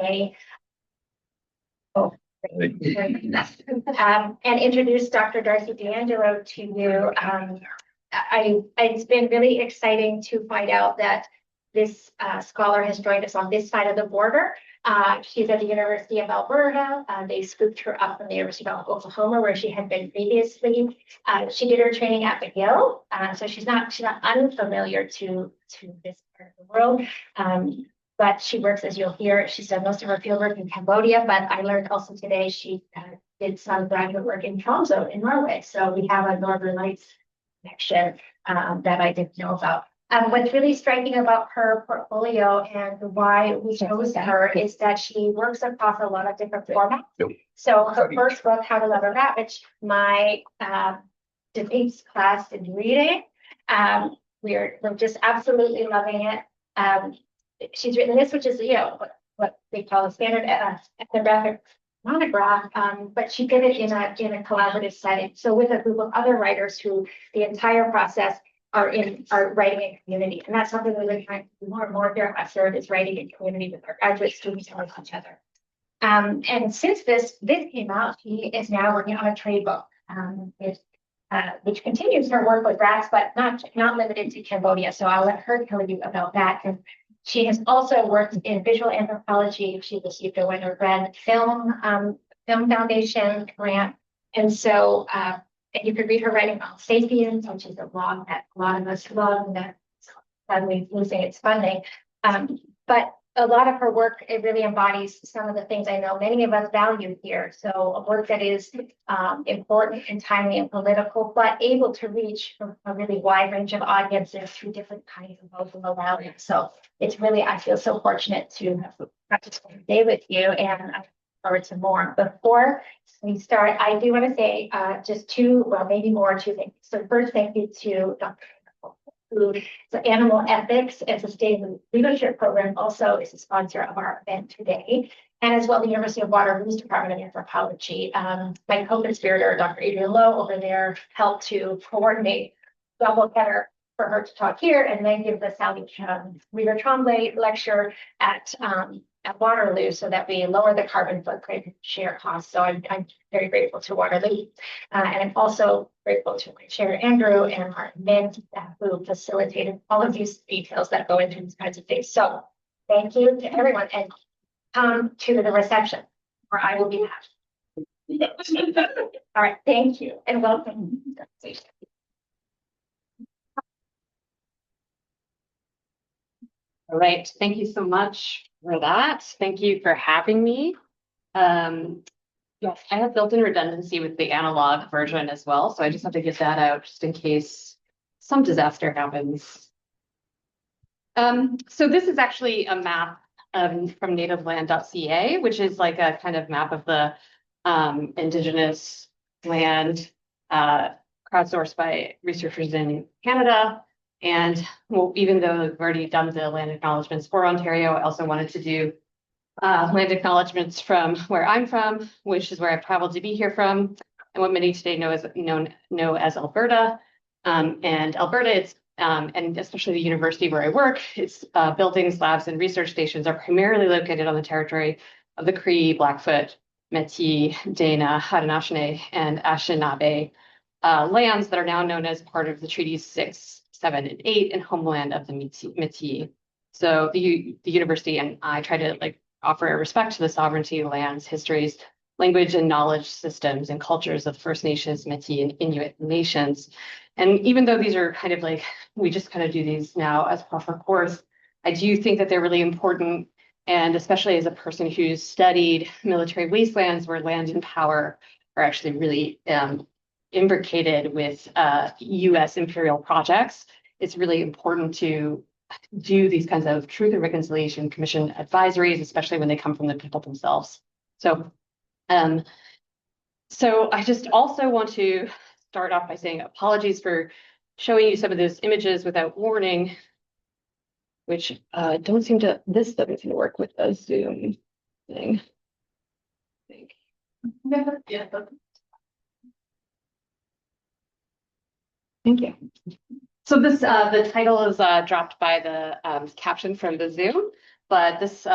today. And introduce Dr. Darcie DeAngelo to you. It's been really exciting to find out that this scholar has joined us on this side of the border. She's at the University of Alberta. They scooped her up from the University of Oklahoma, where she had been previously. She did her training at McGill, so she's not unfamiliar to this part of the world. But she works, as you'll hear, she's done most of her field work in Cambodia, but I learned also today she did some graduate work in Tromsø in Norway. So we have a Northern Lights connection that I didn't know about. What's really striking about her portfolio and why we chose her is that she works across a lot of different formats. So her first book, How to Love a Rat, which my debates class is reading, we're just absolutely loving it. She's written this, which is, what they call a standard ethnographic monograph, but she did it in a collaborative setting. So with a group of other writers who the entire process are writing in community. And that's something we've been trying to do more and more here at CERT, is writing in community with our graduate students and with each other. And since this came out, she is now working on a trade book, which continues her work with rats, but not limited to Cambodia. So I'll let her tell you about that. And she has also worked in visual anthropology. She received a Winter Red Film Foundation grant. And so, and you could read her writing on Sapiens, which is a blog that a lot of us love, and that's suddenly losing its funding. But a lot of her work, it really embodies some of the things I know many of us value here. So a work that is important and timely and political, but able to reach a really wide range of audiences through different kinds of vocal values. So it's really, I feel so fortunate to have participated today with you, and I look forward to more. Before we start, I do want to say just two things. So first, thank you to Dr. So Animal Ethics and Sustainable Leadership Program also is a sponsor of our event today, and as well the University of Waterloo's Department of Anthropology. My co-conspirator, Dr. Adrian Lowe, over there helped to coordinate double header for her to talk here, and then give the Sally Weaver Tremblay lecture at Waterloo, so that we lower the carbon footprint and share costs. So I'm very grateful to Waterloo, and I'm also grateful to my chair Andrew and our admin staff who facilitated all of these details that go into these kinds of things. So thank you to everyone, and come to the reception where I will be happy. All right, thank you and welcome. All right, thank you so much for that. Thank you for having me. Yes, I have built-in redundancy with the analog version as well, so I just have to get that out just in case some disaster happens. So this is actually a map from nativeland.ca, which is like a kind of map of the Indigenous land crowdsourced by researchers in Canada. And well, even though we've already done the land acknowledgements for Ontario, I also wanted to do land acknowledgements from where I'm from, which is where I've traveled to be here from, and what many today know as Alberta. And Alberta, it's and especially the university where I work, its buildings, labs, and research stations are primarily located on the territory of the Cree, Blackfoot, Métis, Dana, Haudenosaunee, and Anishinaabe lands that are now known as part of the Treaties 6, 7, and 8 and homeland of the Métis. So the university and I try to offer respect to the sovereignty, lands, histories, language, and knowledge systems and cultures of First Nations, Métis, and Inuit nations. And even though these are kind of we just kind of do these now as part of our course, I do think that they're really important. And especially as a person who's studied military wastelands where land and power are actually really imbricated with US imperial projects, it's really important to do these kinds of Truth and Reconciliation Commission advisories, especially when they come from the people themselves. So, so I just also want to start off by saying apologies for showing you some of those images without warning, which doesn't seem to work with the Zoom thing. I think. Yeah. Thank you. So this, the title is dropped by the caption from the Zoom, but this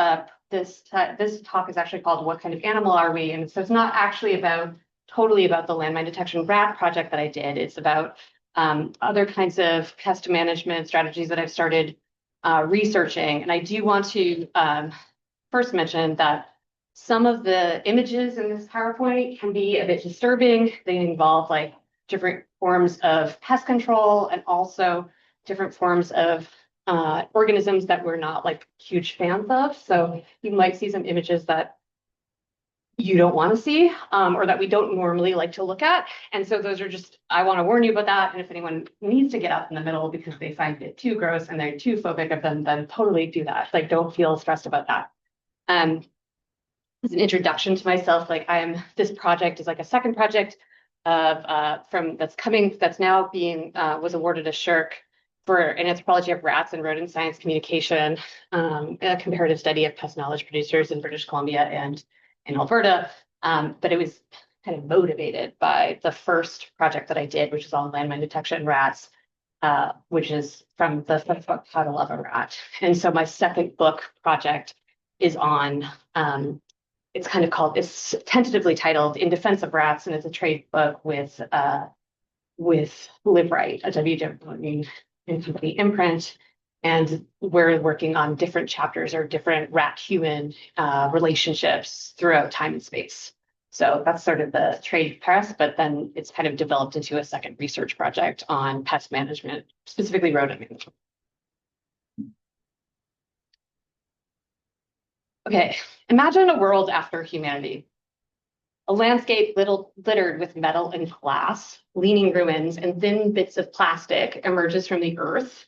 this talk is actually called "What Kind of Animal Are We?" And so it's not actually totally about the landmine detection rat project that I did. It's about other kinds of pest management strategies that I've started researching. And I do want to first mention that some of the images in this PowerPoint can be a bit disturbing. They involve like different forms of pest control and also different forms of organisms that we're not like huge fans of. So you might see some images that you don't want to see or that we don't normally like to look at. And so those are just, I want to warn you about that. And if anyone needs to get up in the middle because they find it too gross and they're too phobic of them, then totally do that. Like, don't feel stressed about that. As an introduction to myself, like this project is like a second project of that's now being was awarded a SSHRC for an anthropology of rats and rodent science communication, a comparative study of pest knowledge producers in British Columbia and in Alberta. But it was kind of motivated by the first project that I did, which is on landmine detection rats, which is from the book How to Love a Rat. And so my second book project is on it's tentatively titled In Defense of Rats, and it's a trade book with Live Right, a W.W. imprint, and we're working on different chapters or different rat-human relationships throughout time and space. So that's sort of the trade press, but then it's kind of developed into a second research project on pest management, specifically rodent management. Okay, imagine a world after humanity. A landscape littered with metal and glass, leaning ruins, and thin bits of plastic emerges from the earth,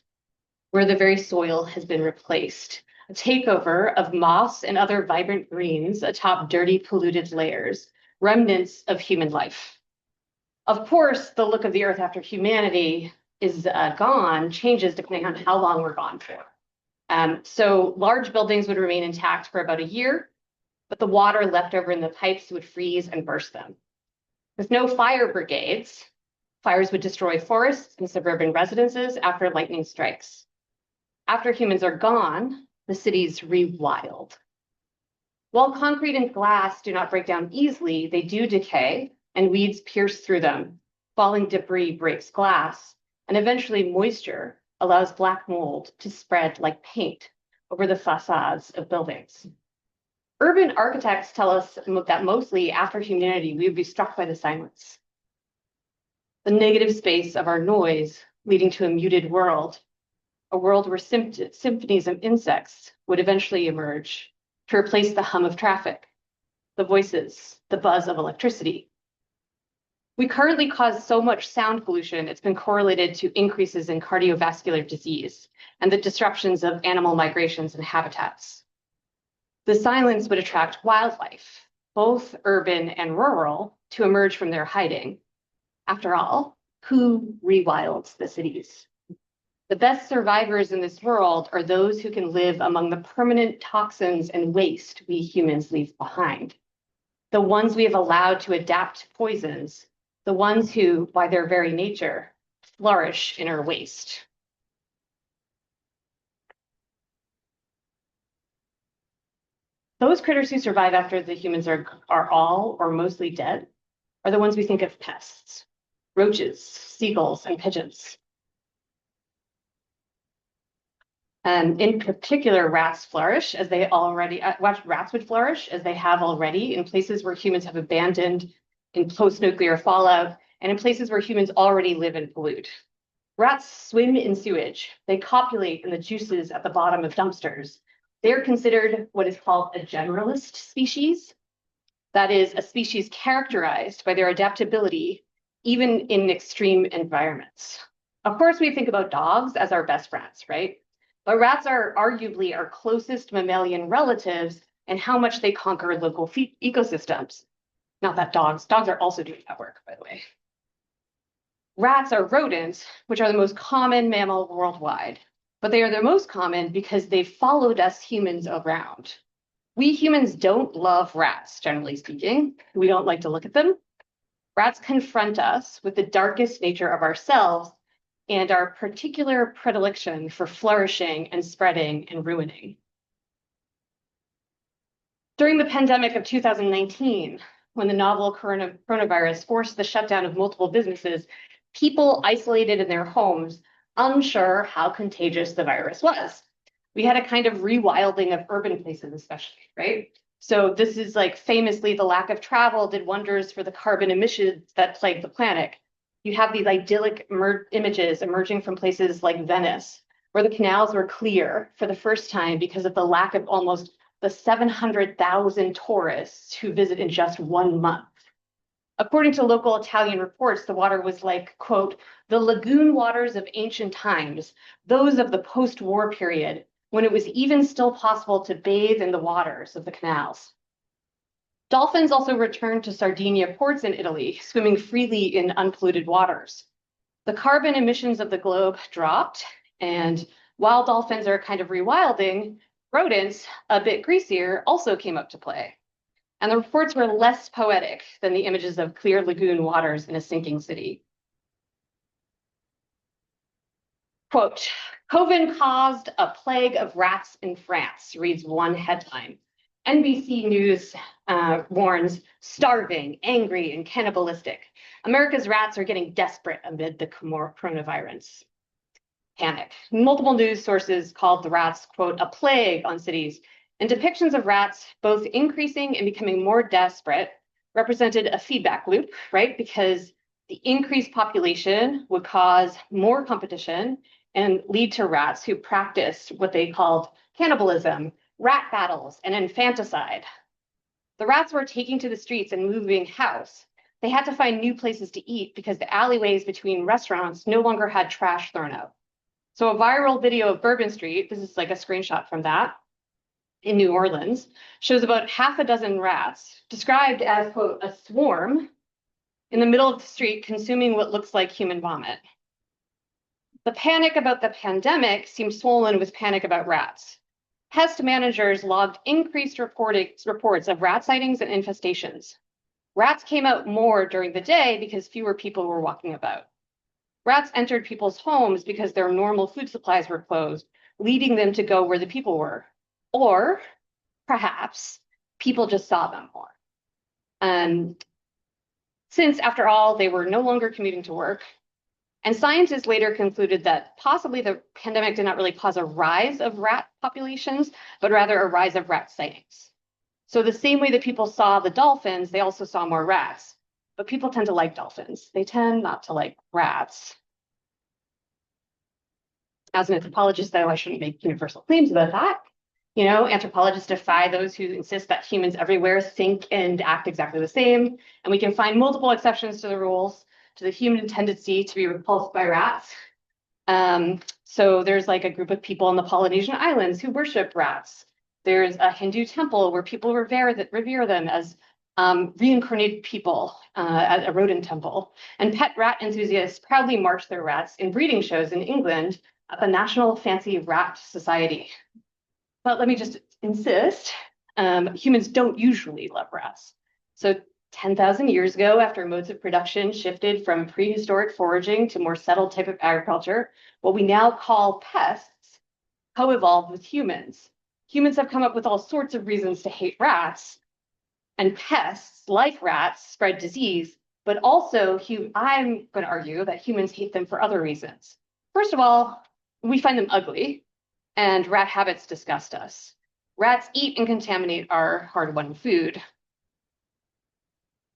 where the very soil has been replaced. A takeover of moss and other vibrant greens atop dirty, polluted layers, remnants of human life. Of course, the look of the earth after humanity is gone, changes depending on how long we're gone for. So large buildings would remain intact for about a year, but the water left over in the pipes would freeze and burst them. With no fire brigades, fires would destroy forests and suburban residences after lightning strikes. After humans are gone, the cities rewild. While concrete and glass do not break down easily, they do decay, and weeds pierce through them. Falling debris breaks glass, and eventually moisture allows black mold to spread like paint over the facades of buildings. Urban architects tell us that mostly after humanity, we would be struck by the silence. The negative space of our noise leading to a muted world, a world where symphonies of insects would eventually emerge to replace the hum of traffic, the voices, the buzz of electricity. We currently cause so much sound pollution, it's been correlated to increases in cardiovascular disease and the disruptions of animal migrations and habitats. The silence would attract wildlife, both urban and rural, to emerge from their hiding. After all, who rewilds the cities? The best survivors in this world are those who can live among the permanent toxins and waste we humans leave behind. The ones we have allowed to adapt to poisons, the ones who, by their very nature, flourish in our waste. Those critters who survive after the humans are all or mostly dead are the ones we think of pests: roaches, seagulls, and pigeons. And in particular, rats flourish as they already, rats would flourish as they have already in places where humans have abandoned, in post-nuclear fallout, and in places where humans already live and pollute. Rats swim in sewage. They copulate in the juices at the bottom of dumpsters. They're considered what is called a generalist species. That is, a species characterized by their adaptability, even in extreme environments. Of course, we think about dogs as our best friends, right? But rats are arguably our closest mammalian relatives and how much they conquer local ecosystems. Not that dogs are also doing that work, by the way. Rats are rodents, which are the most common mammal worldwide, but they are the most common because they've followed us humans around. We humans don't love rats, generally speaking. We don't like to look at them. Rats confront us with the darkest nature of ourselves and our particular predilection for flourishing and spreading and ruining. During the pandemic of 2019, when the novel coronavirus forced the shutdown of multiple businesses, people isolated in their homes, unsure how contagious the virus was. We had a kind of rewilding of urban places, especially, right? So this is like famously the lack of travel did wonders for the carbon emissions that plague the planet. You have these idyllic images emerging from places like Venice, where the canals were clear for the first time because of the lack of almost the 700,000 tourists who visit in just 1 month. According to local Italian reports, the water was like, quote, the lagoon waters of ancient times, those of the post-war period, when it was even still possible to bathe in the waters of the canals. Dolphins also returned to Sardinia ports in Italy, swimming freely in unpolluted waters. The carbon emissions of the globe dropped, and while dolphins are kind of rewilding, rodents, a bit greasier, also came up to play. And the reports were less poetic than the images of clear lagoon waters in a sinking city. Quote, COVID caused a plague of rats in France, reads one headline. NBC News warns, starving, angry, and cannibalistic. America's rats are getting desperate amid the coronavirus panic. Multiple news sources called the rats, quote, a plague on cities, and depictions of rats both increasing and becoming more desperate represented a feedback loop, right? Because the increased population would cause more competition and lead to rats who practiced what they called cannibalism, rat battles, and infanticide. The rats were taking to the streets and moving house. They had to find new places to eat because the alleyways between restaurants no longer had trash thrown out. So a viral video of Bourbon Street, this is like a screenshot from that, in New Orleans, shows about half a dozen rats, described as, quote, a swarm, in the middle of the street consuming what looks like human vomit. The panic about the pandemic seemed swollen with panic about rats. Pest managers logged increased reports of rat sightings and infestations. Rats came out more during the day because fewer people were walking about. Rats entered people's homes because their normal food supplies were closed, leading them to go where the people were. Or perhaps people just saw them more. Since, after all, they were no longer commuting to work. And scientists later concluded that possibly the pandemic did not really cause a rise of rat populations, but rather a rise of rat sightings. So the same way that people saw the dolphins, they also saw more rats. But people tend to like dolphins. They tend not to like rats. As an anthropologist, though, I shouldn't make universal claims about that. You know, anthropologists defy those who insist that humans everywhere think and act exactly the same. And we can find multiple exceptions to the rules, to the human tendency to be repulsed by rats. So there's like a group of people in the Polynesian Islands who worship rats. There's a Hindu temple where people revere them as reincarnated people at a rodent temple. And pet rat enthusiasts proudly march their rats in breeding shows in England at the National Fancy Rat Society. But let me just insist, humans don't usually love rats. So 10,000 years ago, after modes of production shifted from prehistoric foraging to more settled type of agriculture, what we now call pests co-evolved with humans. Humans have come up with all sorts of reasons to hate rats, and pests, like rats, spread disease, but also I'm going to argue that humans hate them for other reasons. First of all, we find them ugly, and rat habits disgust us. Rats eat and contaminate our hard-won food.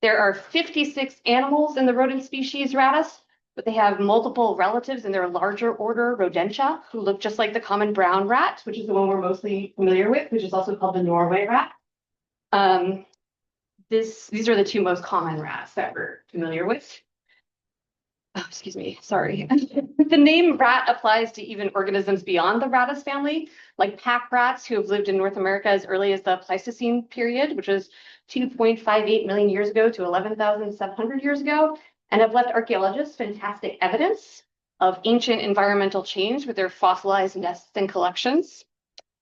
There are 56 animals in the rodent species Rattus, but they have multiple relatives in their larger order, Rodentia, who look just like the common brown rat, which is the one we're mostly familiar with, which is also called the Norway rat. These are the two most common rats that we're familiar with. Oh, excuse me, sorry. The name rat applies to even organisms beyond the Rattus family, like pack rats who have lived in North America as early as the Pleistocene period, which was 2.58 million years ago to 11,700 years ago, and have left archaeologists fantastic evidence of ancient environmental change with their fossilized nests and collections.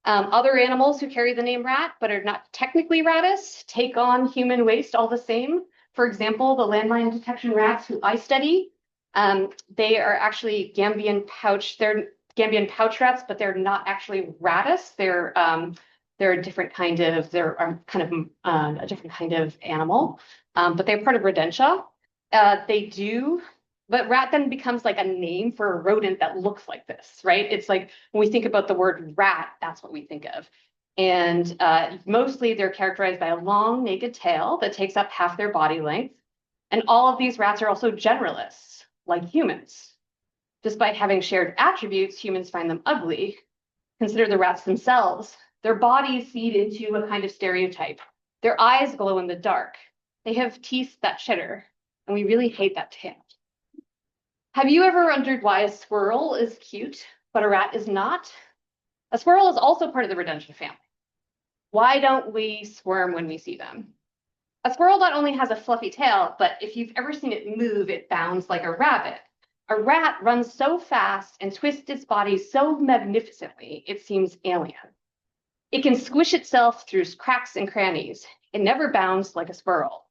Other animals who carry the name rat but are not technically Rattus take on human waste all the same. For example, the landmine detection rats who I study, they are actually Gambian pouch rats, but they're not actually Rattus. They're They're a different kind of, a different kind of animal, but they're part of Rodentia. But rat then becomes like a name for a rodent that looks like this, right? It's like when we think about the word rat, that's what we think of. And mostly they're characterized by a long naked tail that takes up half their body length. And all of these rats are also generalists, like humans. Despite having shared attributes, humans find them ugly. Consider the rats themselves. Their bodies feed into a kind of stereotype. Their eyes glow in the dark. They have teeth that chitter, and we really hate that tail. Have you ever wondered why a squirrel is cute, but a rat is not? A squirrel is also part of the Rodentia family. Why don't we squirm when we see them? A squirrel not only has a fluffy tail, but if you've ever seen it move, it bounds like a rabbit. A rat runs so fast and twists its body so magnificently, it seems alien. It can squish itself through cracks and crannies. It never bounds like a squirrel.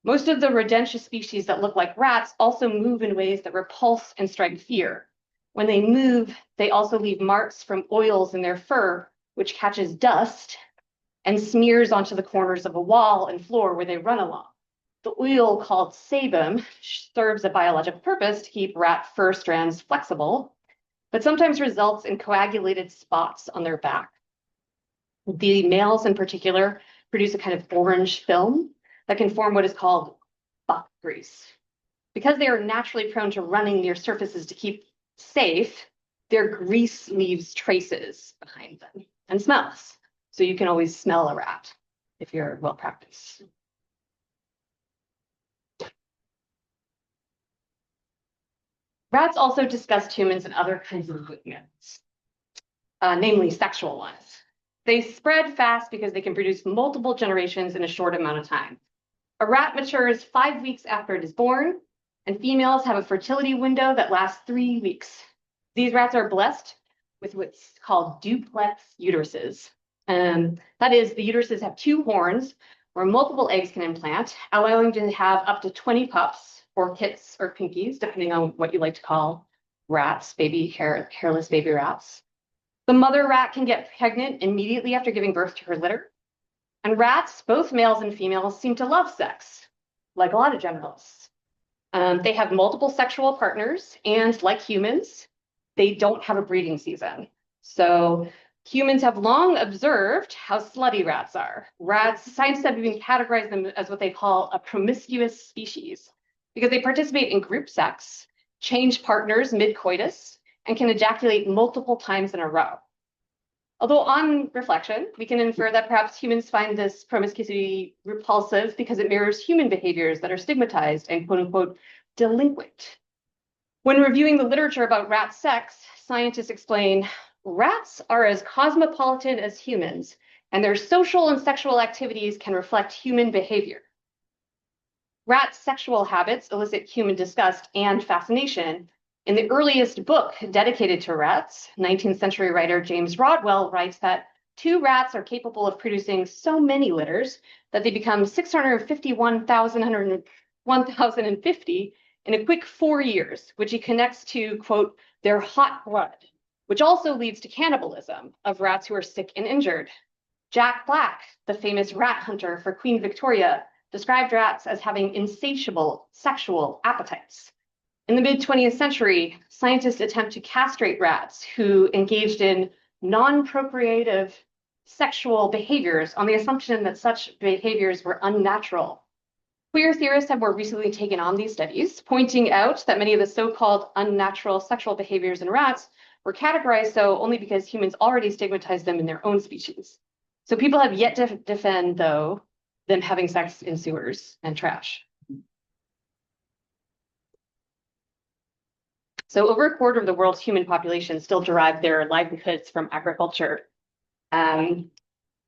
Most of the Rodentia species that look like rats also move in ways that repulse and strike fear. When they move, they also leave marks from oils in their fur, which catches dust and smears onto the corners of a wall and floor where they run along. The oil called sebum serves a biological purpose to keep rat fur strands flexible, but sometimes results in coagulated spots on their back. The males in particular produce a kind of orange film that can form what is called buck grease. Because they are naturally prone to running near surfaces to keep safe, their grease leaves traces behind them and smells. So you can always smell a rat if you're well practiced. Rats also disgust humans and other kinds of movements, namely sexual ones. They spread fast because they can produce multiple generations in a short amount of time. A rat matures 5 weeks after it is born, and females have a fertility window that lasts 3 weeks. These rats are blessed with what's called duplex uteruses. That is, the uteruses have 2 horns where multiple eggs can implant, allowing them to have up to 20 pups or kits or pinkies, depending on what you like to call rats, hairless baby rats. The mother rat can get pregnant immediately after giving birth to her litter. And rats, both males and females, seem to love sex, like a lot of generalists. They have multiple sexual partners, and like humans, they don't have a breeding season. So humans have long observed how slutty rats are. Scientists have even categorized them as what they call a promiscuous species because they participate in group sex, change partners mid-coitus, and can ejaculate multiple times in a row. Although on reflection, we can infer that perhaps humans find this promiscuity repulsive because it mirrors human behaviors that are stigmatized and quote unquote delinquent. When reviewing the literature about rat sex, scientists explain rats are as cosmopolitan as humans, and their social and sexual activities can reflect human behavior. Rat sexual habits elicit human disgust and fascination. In the earliest book dedicated to rats, 19th century writer James Rodwell writes that 2 rats are capable of producing so many litters that they become 1,050 in a quick 4 years, which he connects to, quote, their hot blood, which also leads to cannibalism of rats who are sick and injured. Jack Black, the famous rat hunter for Queen Victoria, described rats as having insatiable sexual appetites. In the mid-20th century, scientists attempt to castrate rats who engaged in non-procreative sexual behaviors on the assumption that such behaviors were unnatural. Queer theorists have more recently taken on these studies, pointing out that many of the so-called unnatural sexual behaviors in rats were categorized so only because humans already stigmatized them in their own species. So people have yet to defend, though, them having sex in sewers and trash. So over a quarter of the world's human population still derive their livelihoods from agriculture and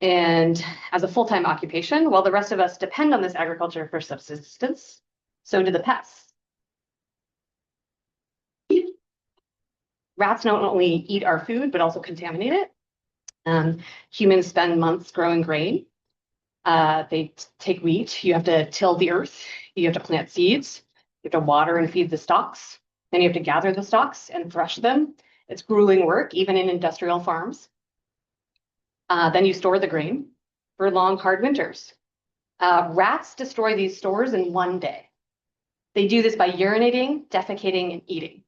as a full-time occupation, while the rest of us depend on this agriculture for subsistence, so do the pests. Rats not only eat our food, but also contaminate it. Humans spend months growing grain. They take wheat. You have to till the earth. You have to plant seeds. You have to water and feed the stalks. Then you have to gather the stalks and thresh them. It's grueling work, even in industrial farms. Then you store the grain for long, hard winters. Rats destroy these stores in one day. They do this by urinating, defecating, and eating.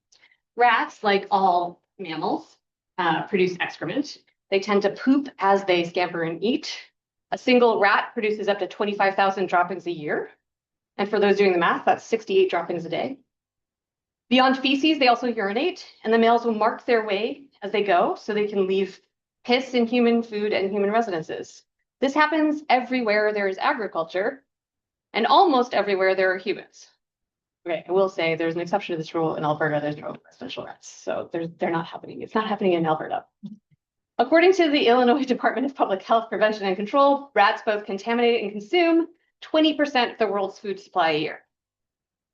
Rats, like all mammals, produce excrement. They tend to poop as they scamper and eat. A single rat produces up to 25,000 droppings a year. And for those doing the math, that's 68 droppings a day. Beyond feces, they also urinate, and the males will mark their way as they go so they can leave piss in human food and human residences. This happens everywhere there is agriculture, and almost everywhere there are humans. Okay, I will say there's an exception to this rule in Alberta. There's no residential rats, so they're not happening. It's not happening in Alberta. According to the Illinois Department of Public Health Prevention and Control, rats both contaminate and consume 20% of the world's food supply a year.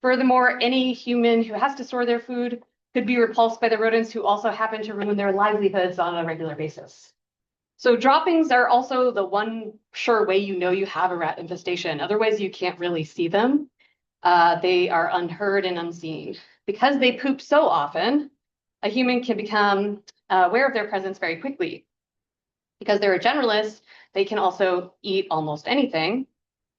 Furthermore, any human who has to store their food could be repulsed by the rodents who also happen to ruin their livelihoods on a regular basis. So droppings are also the one sure way you know you have a rat infestation. Otherwise, you can't really see them. They are unheard and unseen. Because they poop so often, a human can become aware of their presence very quickly. Because they're a generalist, they can also eat almost anything.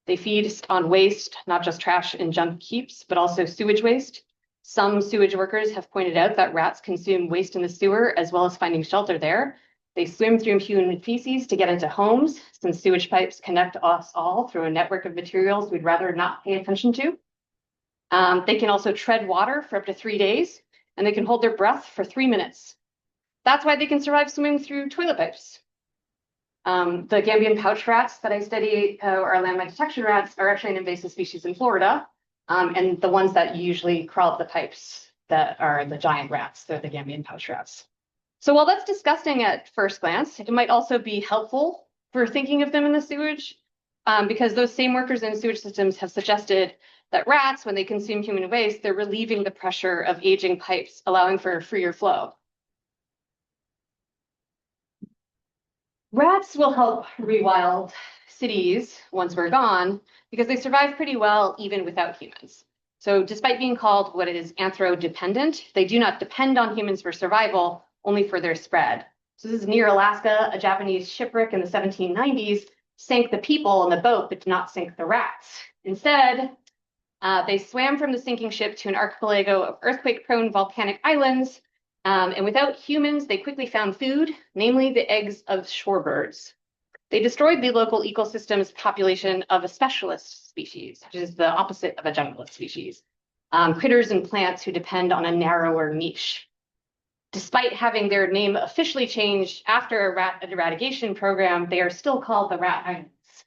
They feed on waste, not just trash and junk heaps, but also sewage waste. Some sewage workers have pointed out that rats consume waste in the sewer as well as finding shelter there. They swim through human feces to get into homes, since sewage pipes connect us all through a network of materials we'd rather not pay attention to. They can also tread water for up to 3 days, and they can hold their breath for 3 minutes. That's why they can survive swimming through toilet pipes. The Gambian pouch rats that I study, or landmine detection rats, are actually an invasive species in Florida, and the ones that usually crawl up the pipes that are the giant rats, they're the Gambian pouch rats. So while that's disgusting at first glance, it might also be helpful for thinking of them in the sewage, because those same workers in sewage systems have suggested that rats, when they consume human waste, they're relieving the pressure of aging pipes, allowing for a freer flow. Rats will help rewild cities once we're gone because they survive pretty well even without humans. So despite being called what is anthro-dependent, they do not depend on humans for survival, only for their spread. So this is near Alaska. A Japanese shipwreck in the 1790s sank the people in the boat, but did not sink the rats. Instead, they swam from the sinking ship to an archipelago of earthquake-prone volcanic islands. And without humans, they quickly found food, namely the eggs of shorebirds. They destroyed the local ecosystem's population of a specialist species, which is the opposite of a generalist species, critters and plants who depend on a narrower niche. Despite having their name officially changed after a rat eradication program, they are still called the Rat Islands.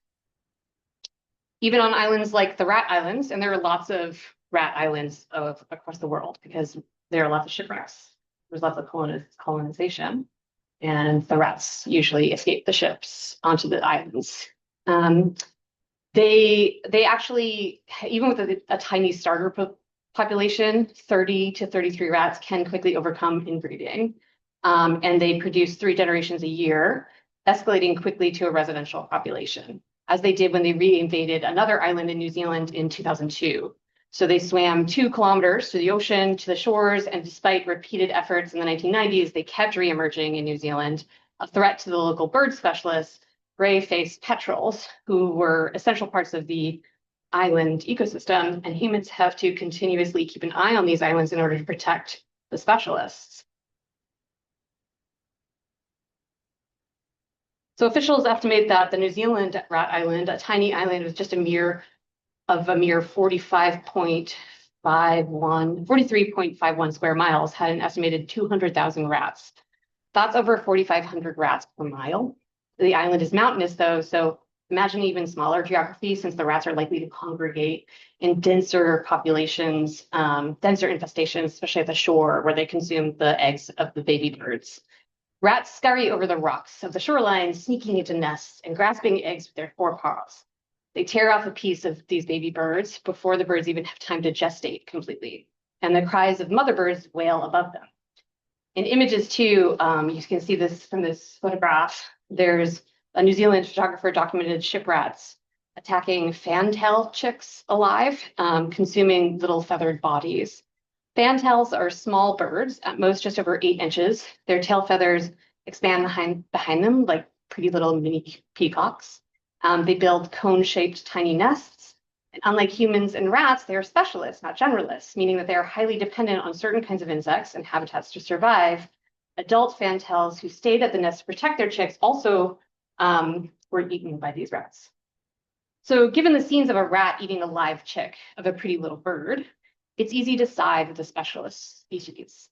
Even on islands like the Rat Islands, and there are lots of rat islands across the world because there are lots of shipwrecks. There's lots of colonization, and the rats usually escape the ships onto the islands. They actually, even with a tiny starter population, 30 to 33 rats can quickly overcome inbreeding, and they produce 3 generations a year, escalating quickly to a residential population, as they did when they reinvaded another island in New Zealand in 2002. So they swam 2 kilometers to the ocean, to the shores, and despite repeated efforts in the 1990s, they kept reemerging in New Zealand, a threat to the local bird specialists, gray-faced petrels, who were essential parts of the island ecosystem, and humans have to continuously keep an eye on these islands in order to protect the specialists. So officials estimate that the New Zealand rat island, a tiny island with just a mere 43.51 square miles, had an estimated 200,000 rats. That's over 4,500 rats per mile. The island is mountainous though, so imagine even smaller geography since the rats are likely to congregate in denser populations, denser infestations, especially at the shore where they consume the eggs of the baby birds. Rats scurry over the rocks of the shoreline, sneaking into nests and grasping eggs with their forepaws. They tear off a piece of these baby birds before the birds even have time to gestate completely, and the cries of mother birds wail above them. In images too, you can see this from this photograph. There's a New Zealand photographer documented ship rats attacking fantail chicks alive, consuming little feathered bodies. Fantails are small birds, at most just over 8 inches. Their tail feathers expand behind them like pretty little mini peacocks. They build cone-shaped tiny nests. And unlike humans and rats, they are specialists, not generalists, meaning that they are highly dependent on certain kinds of insects and habitats to survive. Adult fantails who stayed at the nest to protect their chicks also were eaten by these rats. So given the scenes of a rat eating a live chick of a pretty little bird, it's easy to side with the specialist species.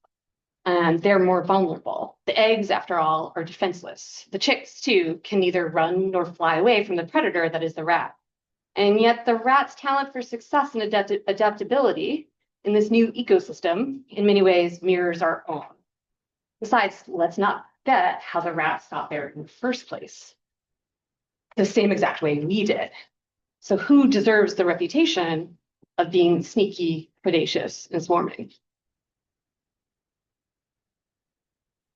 And they're more vulnerable. The eggs, after all, are defenseless. The chicks, too, can neither run nor fly away from the predator that is the rat. And yet the rat's talent for success and adaptability in this new ecosystem, in many ways, mirrors our own. Besides, let's not forget how the rats got there in the first place, the same exact way we did. So who deserves the reputation of being sneaky, predacious, and swarming?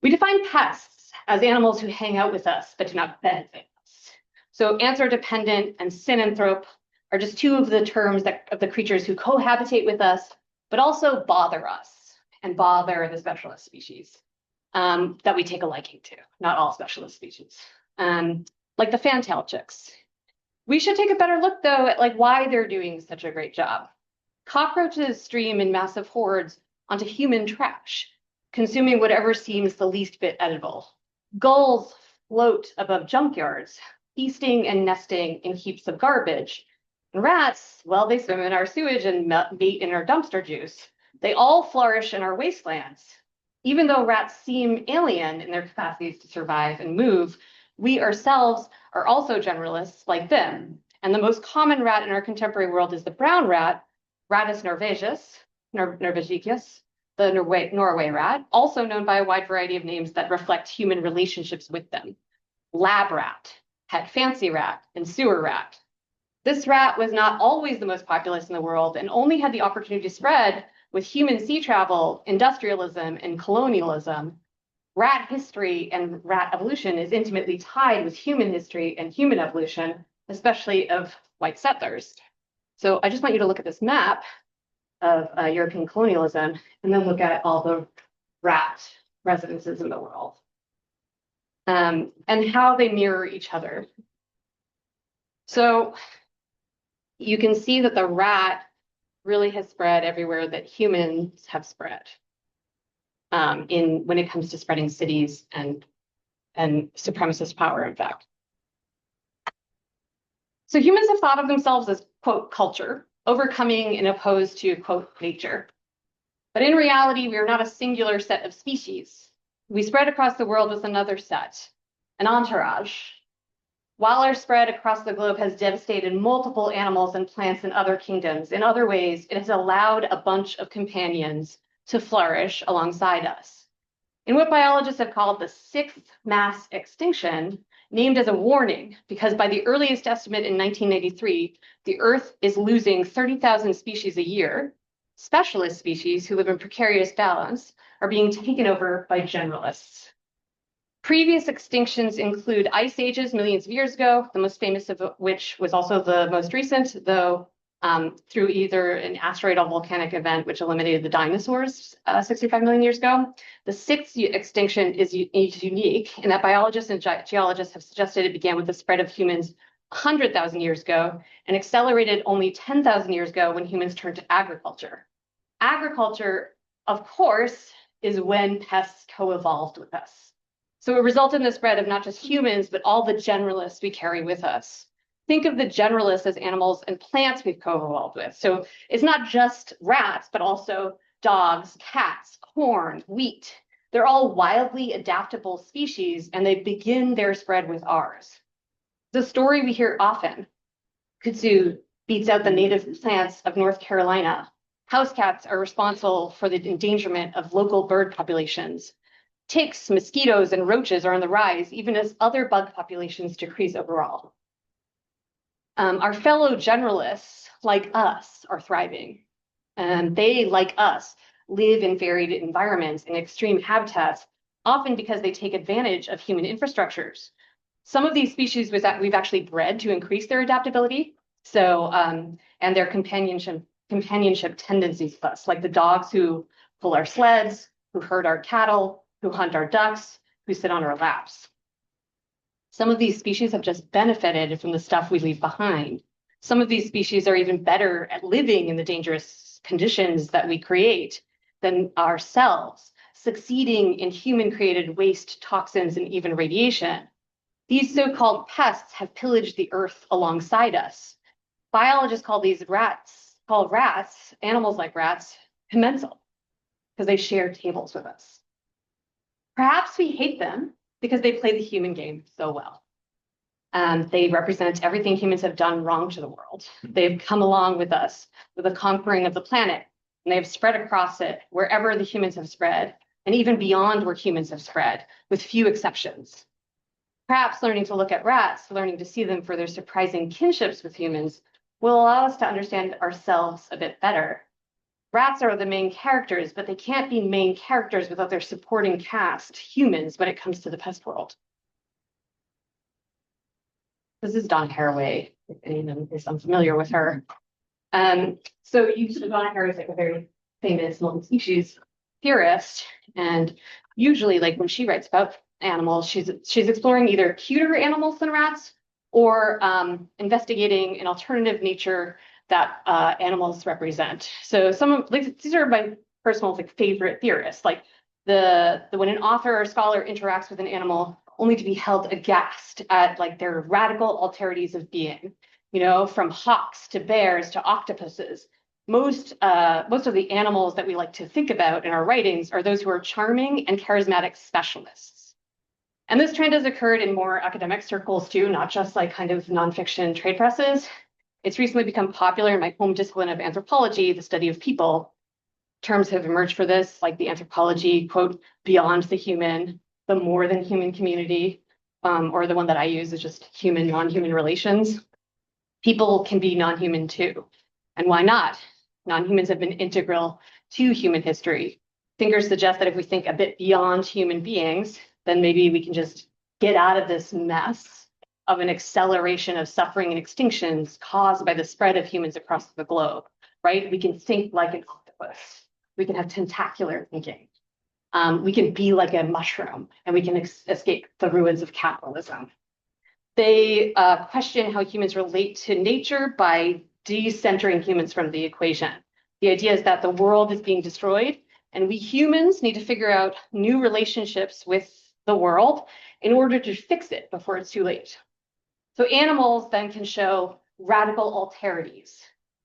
We define pests as animals who hang out with us but do not benefit us. So anthrodependent and synanthrope are just two of the terms of the creatures who cohabitate with us, but also bother us and bother the specialist species that we take a liking to, not all specialist species, like the fantail chicks. We should take a better look, though, at why they're doing such a great job. Cockroaches stream in massive hordes onto human trash, consuming whatever seems the least bit edible. Gulls float above junkyards, feasting and nesting in heaps of garbage. And rats, well, they swim in our sewage and mate in our dumpster juice. They all flourish in our wastelands. Even though rats seem alien in their capacities to survive and move, we ourselves are also generalists like them. And the most common rat in our contemporary world is the brown rat, Rattus norvegicus, the Norway rat, also known by a wide variety of names that reflect human relationships with them. Lab rat, pet fancy rat, and sewer rat. This rat was not always the most populous in the world and only had the opportunity to spread with human sea travel, industrialism, and colonialism. Rat history and rat evolution is intimately tied with human history and human evolution, especially of white settlers. So I just want you to look at this map of European colonialism and then look at all the rat residences in the world and how they mirror each other. So you can see that the rat really has spread everywhere that humans have spread when it comes to spreading cities and supremacist power, in fact. So humans have thought of themselves as, quote, culture, overcoming and opposed to, quote, nature. But in reality, we are not a singular set of species. We spread across the world with another set, an entourage. While our spread across the globe has devastated multiple animals and plants in other kingdoms, in other ways, it has allowed a bunch of companions to flourish alongside us. In what biologists have called the sixth mass extinction, named as a warning, because by the earliest estimate in 1983, the Earth is losing 30,000 species a year. Specialist species who live in precarious balance are being taken over by generalists. Previous extinctions include ice ages millions of years ago, the most famous of which was also the most recent, though through either an asteroidal volcanic event, which eliminated the dinosaurs 65 million years ago. The sixth extinction is unique in that biologists and geologists have suggested it began with the spread of humans 100,000 years ago and accelerated only 10,000 years ago when humans turned to agriculture. Agriculture, of course, is when pests co-evolved with us. So it resulted in the spread of not just humans, but all the generalists we carry with us. Think of the generalists as animals and plants we've co-evolved with. So it's not just rats, but also dogs, cats, corn, wheat. They're all wildly adaptable species, and they begin their spread with ours. The story we hear often, kudzu beats out the native plants of North Carolina. House cats are responsible for the endangerment of local bird populations. Ticks, mosquitoes, and roaches are on the rise, even as other bug populations decrease overall. Our fellow generalists, like us, are thriving. And they, like us, live in varied environments and extreme habitats, often because they take advantage of human infrastructures. Some of these species we've actually bred to increase their adaptability, so and their companionship tendencies with us, like the dogs who pull our sleds, who herd our cattle, who hunt our ducks, who sit on our laps. Some of these species have just benefited from the stuff we leave behind. Some of these species are even better at living in the dangerous conditions that we create than ourselves, succeeding in human-created waste, toxins, and even radiation. These so-called pests have pillaged the earth alongside us. Biologists call these rats, animals like rats, commensal, because they share tables with us. Perhaps we hate them because they play the human game so well. They represent everything humans have done wrong to the world. They've come along with us with the conquering of the planet, and they have spread across it wherever the humans have spread, and even beyond where humans have spread, with few exceptions. Perhaps learning to look at rats, learning to see them for their surprising kinships with humans, will allow us to understand ourselves a bit better. Rats are the main characters, but they can't be main characters without their supporting cast, humans, when it comes to the pest world. This is Donna Haraway, if anyone is unfamiliar with her. Donna Haraway is like a very famous multi-species theorist, and usually, like when she writes about animals, she's exploring either cuter animals than rats or investigating an alternative nature that animals represent. So these are my personal favorite theorists, like when an author or scholar interacts with an animal only to be held aghast at like their radical alterities of being, from hawks to bears to octopuses. Most of the animals that we like to think about in our writings are those who are charming and charismatic specialists. And this trend has occurred in more academic circles too, not just like kind of nonfiction trade presses. It's recently become popular in my home discipline of anthropology, the study of people. Terms have emerged for this, like the anthropology, quote, beyond the human, the more than human community, or the one that I use is just human, non-human relations. People can be non-human too. And why not? Non-humans have been integral to human history. Thinkers suggest that if we think a bit beyond human beings, then maybe we can just get out of this mess of an acceleration of suffering and extinctions caused by the spread of humans across the globe, right? We can think like an octopus. We can have tentacular thinking. We can be like a mushroom, and we can escape the ruins of capitalism. They question how humans relate to nature by decentering humans from the equation. The idea is that the world is being destroyed, and we humans need to figure out new relationships with the world in order to fix it before it's too late. So animals then can show radical alterities,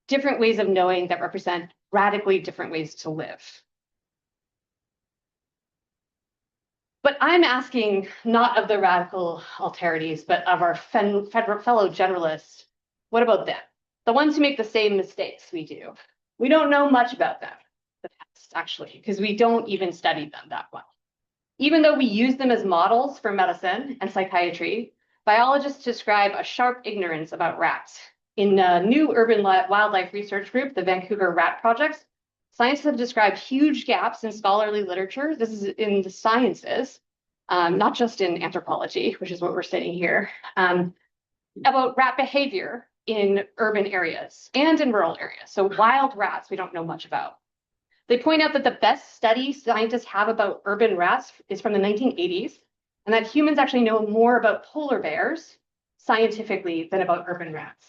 different ways of knowing that represent radically different ways to live. But I'm asking not of the radical alterities, but of our fellow generalists. What about them? The ones who make the same mistakes we do. We don't know much about them, the past, actually, because we don't even study them that well. Even though we use them as models for medicine and psychiatry, biologists describe a sharp ignorance about rats. In a new urban wildlife research group, the Vancouver Rat Project, scientists have described huge gaps in scholarly literature. This is in the sciences, not just in anthropology, which is what we're studying here, about rat behavior in urban areas and in rural areas. So wild rats, we don't know much about. They point out that the best study scientists have about urban rats is from the 1980s, and that humans actually know more about polar bears scientifically than about urban rats.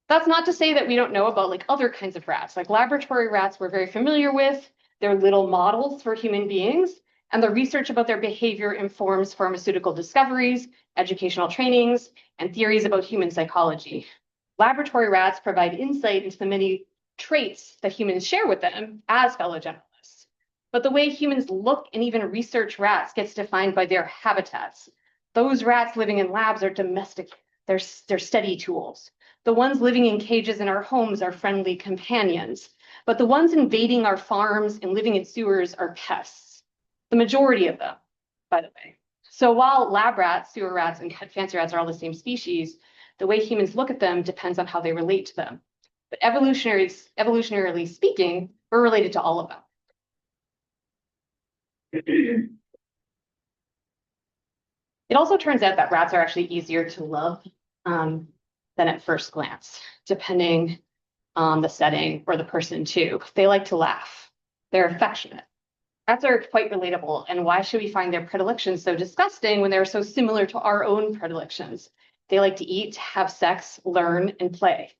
That's not to say that we don't know about like other kinds of rats, like laboratory rats we're very familiar with. They're little models for human beings, and the research about their behavior informs pharmaceutical discoveries, educational trainings, and theories about human psychology. Laboratory rats provide insight into the many traits that humans share with them as fellow generalists. But the way humans look and even research rats gets defined by their habitats. Those rats living in labs are domestic, they're study tools. The ones living in cages in our homes are friendly companions, but the ones invading our farms and living in sewers are pests. The majority of them, by the way. So while lab rats, sewer rats, and fancy rats are all the same species, the way humans look at them depends on how they relate to them. But evolutionarily speaking, we're related to all of them. It also turns out that rats are actually easier to love than at first glance, depending on the setting or the person too. They like to laugh. They're affectionate. Rats are quite relatable, and why should we find their predilections so disgusting when they're so similar to our own predilections? They like to eat, have sex, learn, and play.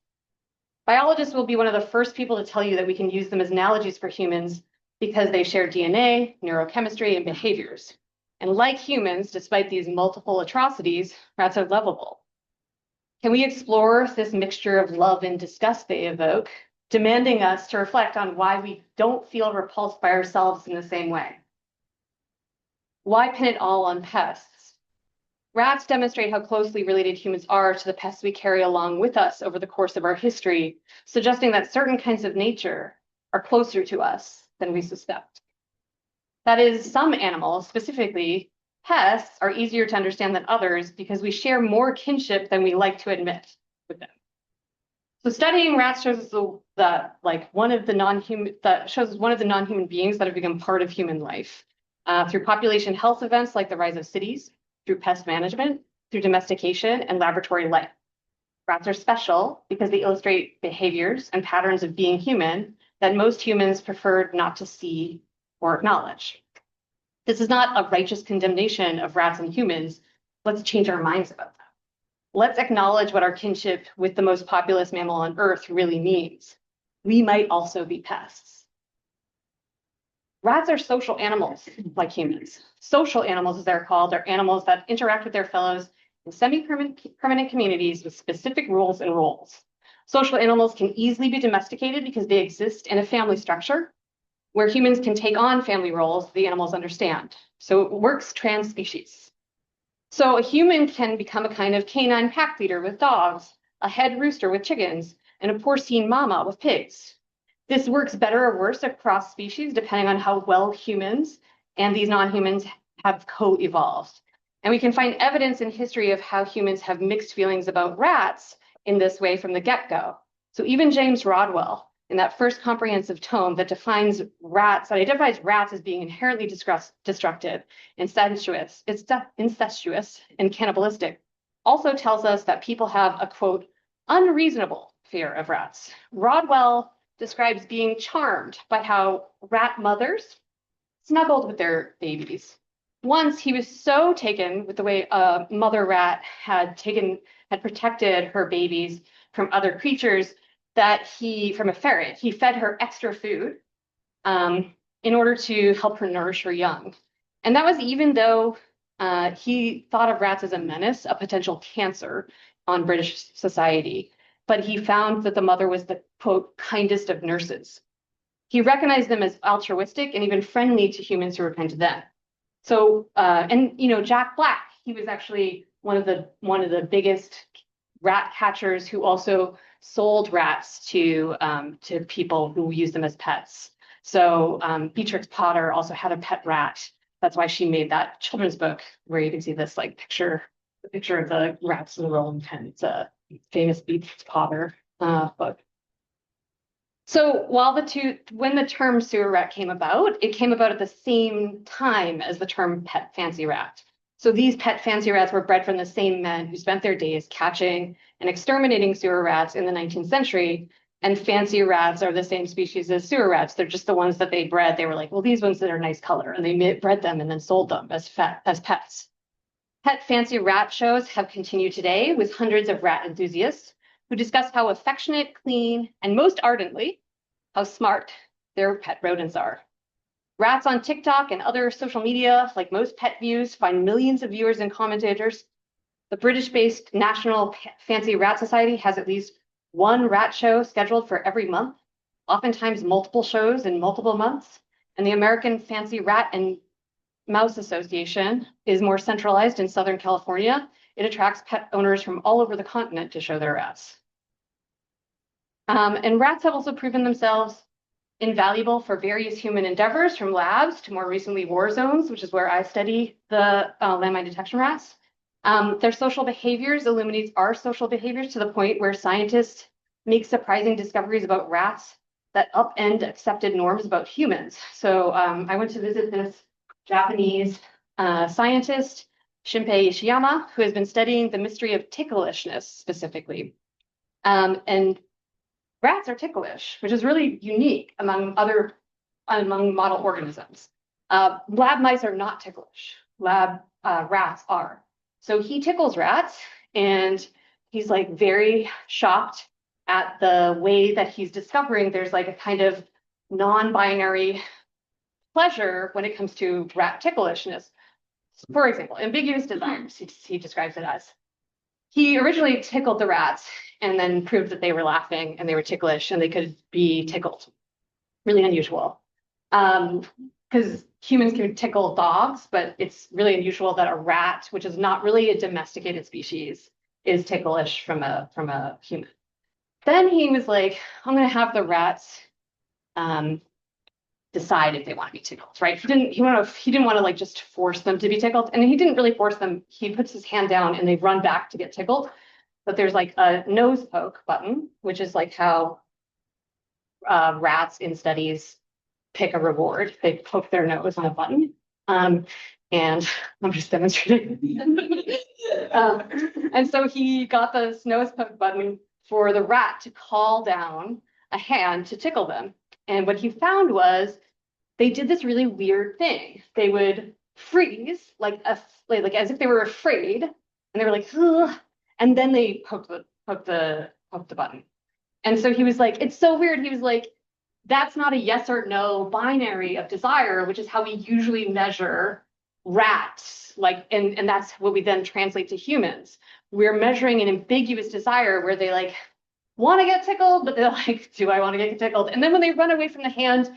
Biologists will be one of the first people to tell you that we can use them as analogies for humans because they share DNA, neurochemistry, and behaviors. And like humans, despite these multiple atrocities, rats are lovable. Can we explore this mixture of love and disgust they evoke, demanding us to reflect on why we don't feel repulsed by ourselves in the same way? Why pin it all on pests? Rats demonstrate how closely related humans are to the pests we carry along with us over the course of our history, suggesting that certain kinds of nature are closer to us than we suspect. That is, some animals, specifically pests, are easier to understand than others because we share more kinship than we like to admit with them. So studying rats shows us one of the non-human beings that have become part of human life through population health events like the rise of cities, through pest management, through domestication, and laboratory life. Rats are special because they illustrate behaviors and patterns of being human that most humans prefer not to see or acknowledge. This is not a righteous condemnation of rats and humans. Let's change our minds about that. Let's acknowledge what our kinship with the most populous mammal on Earth really means. We might also be pests. Rats are social animals like humans. Social animals, as they're called, are animals that interact with their fellows in semi-permanent communities with specific rules and roles. Social animals can easily be domesticated because they exist in a family structure where humans can take on family roles the animals understand. So it works trans-species. So a human can become a kind of canine pack leader with dogs, a head rooster with chickens, and a porcine mama with pigs. This works better or worse across species depending on how well humans and these non-humans have co-evolved. And we can find evidence in history of how humans have mixed feelings about rats in this way from the get-go. So even James Rodwell, in that first comprehensive tome that identifies rats as being inherently destructive, incestuous, and cannibalistic, also tells us that people have a, quote, unreasonable fear of rats. Rodwell describes being charmed by how rat mothers snuggled with their babies. Once he was so taken with the way a mother rat had protected her babies from other creatures that from a ferret, he fed her extra food in order to help her nourish her young. And that was even though he thought of rats as a menace, a potential cancer on British society. But he found that the mother was the, quote, kindest of nurses. He recognized them as altruistic and even friendly to humans who were kind to them. So, Jack Black, he was actually one of the biggest rat catchers who also sold rats to people who used them as pets. So Beatrix Potter also had a pet rat. That's why she made that children's book where you can see this picture of the rats in the rolling pin. It's a famous Beatrix Potter book. So when the term sewer rat came about, it came about at the same time as the term pet fancy rat. So these pet fancy rats were bred from the same men who spent their days catching and exterminating sewer rats in the 19th century. And fancy rats are the same species as sewer rats. They're just the ones that they bred. They were like, well, these ones that are nice color, and they bred them and then sold them as pets. Pet fancy rat shows have continued today with hundreds of rat enthusiasts who discuss how affectionate, clean, and most ardently, how smart their pet rodents are. Rats on TikTok and other social media, like most pet views, find millions of viewers and commentators. The British-based National Fancy Rat Society has at least one rat show scheduled for every month, oftentimes multiple shows in multiple months. And the American Fancy Rat and Mouse Association is more centralized in Southern California. It attracts pet owners from all over the continent to show their rats. And rats have also proven themselves invaluable for various human endeavors, from labs to more recently war zones, which is where I study the landmine detection rats. Their social behaviors illuminates our social behaviors to the point where scientists make surprising discoveries about rats that upend accepted norms about humans. So I went to visit this Japanese scientist, Shinpei Ishiyama, who has been studying the mystery of ticklishness specifically. And rats are ticklish, which is really unique among model organisms. Lab mice are not ticklish. Lab rats are. So he tickles rats, and he's like very shocked at the way that he's discovering there's like a kind of non-binary pleasure when it comes to rat ticklishness. For example, ambiguous desires, he describes it as. He originally tickled the rats and then proved that they were laughing and they were ticklish and they could be tickled. Really unusual. Because humans can tickle dogs, but it's really unusual that a rat, which is not really a domesticated species, is ticklish from a human. Then he was like, I'm going to have the rats decide if they want to be tickled, right? He didn't want to like just force them to be tickled, and he didn't really force them. He puts his hand down and they run back to get tickled. But there's like a nose poke button, which is like how rats in studies pick a reward. They poke their nose on a button. And I'm just demonstrating. And so he got this nose poke button for the rat to call down a hand to tickle them. And what he found was they did this really weird thing. They would freeze like as if they were afraid, and they were like, ugh, and then they poked the button. And so he was like, it's so weird. He was like, that's not a yes or no binary of desire, which is how we usually measure rats. Like, and that's what we then translate to humans. We're measuring an ambiguous desire where they like want to get tickled, but they're like, do I want to get tickled? And then when they run away from the hand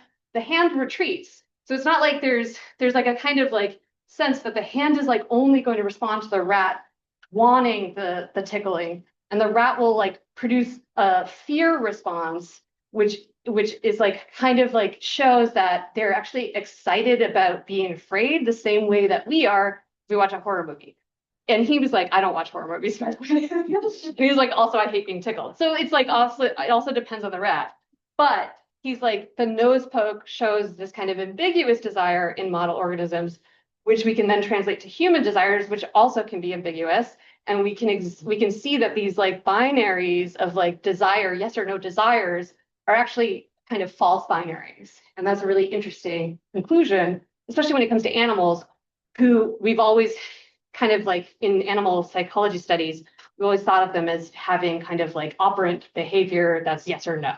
retreats. So it's not like there's like a kind of like sense that the hand is like only going to respond to the rat wanting the tickling, and the rat will like produce a fear response, which is like kind of like shows that they're actually excited about being afraid the same way that we are if we watch a horror movie. And he was like, I don't watch horror movies, by the way. And he was like, also, I hate being tickled. So it's like also, it also depends on the rat. But he's like, the nose poke shows this kind of ambiguous desire in model organisms, which we can then translate to human desires, which also can be ambiguous. And we can see that these like binaries of like desire, yes or no desires, are actually kind of false binaries. And that's a really interesting conclusion, especially when it comes to animals, who we've always kind of like in animal psychology studies, we always thought of them as having kind of like operant behavior that's yes or no,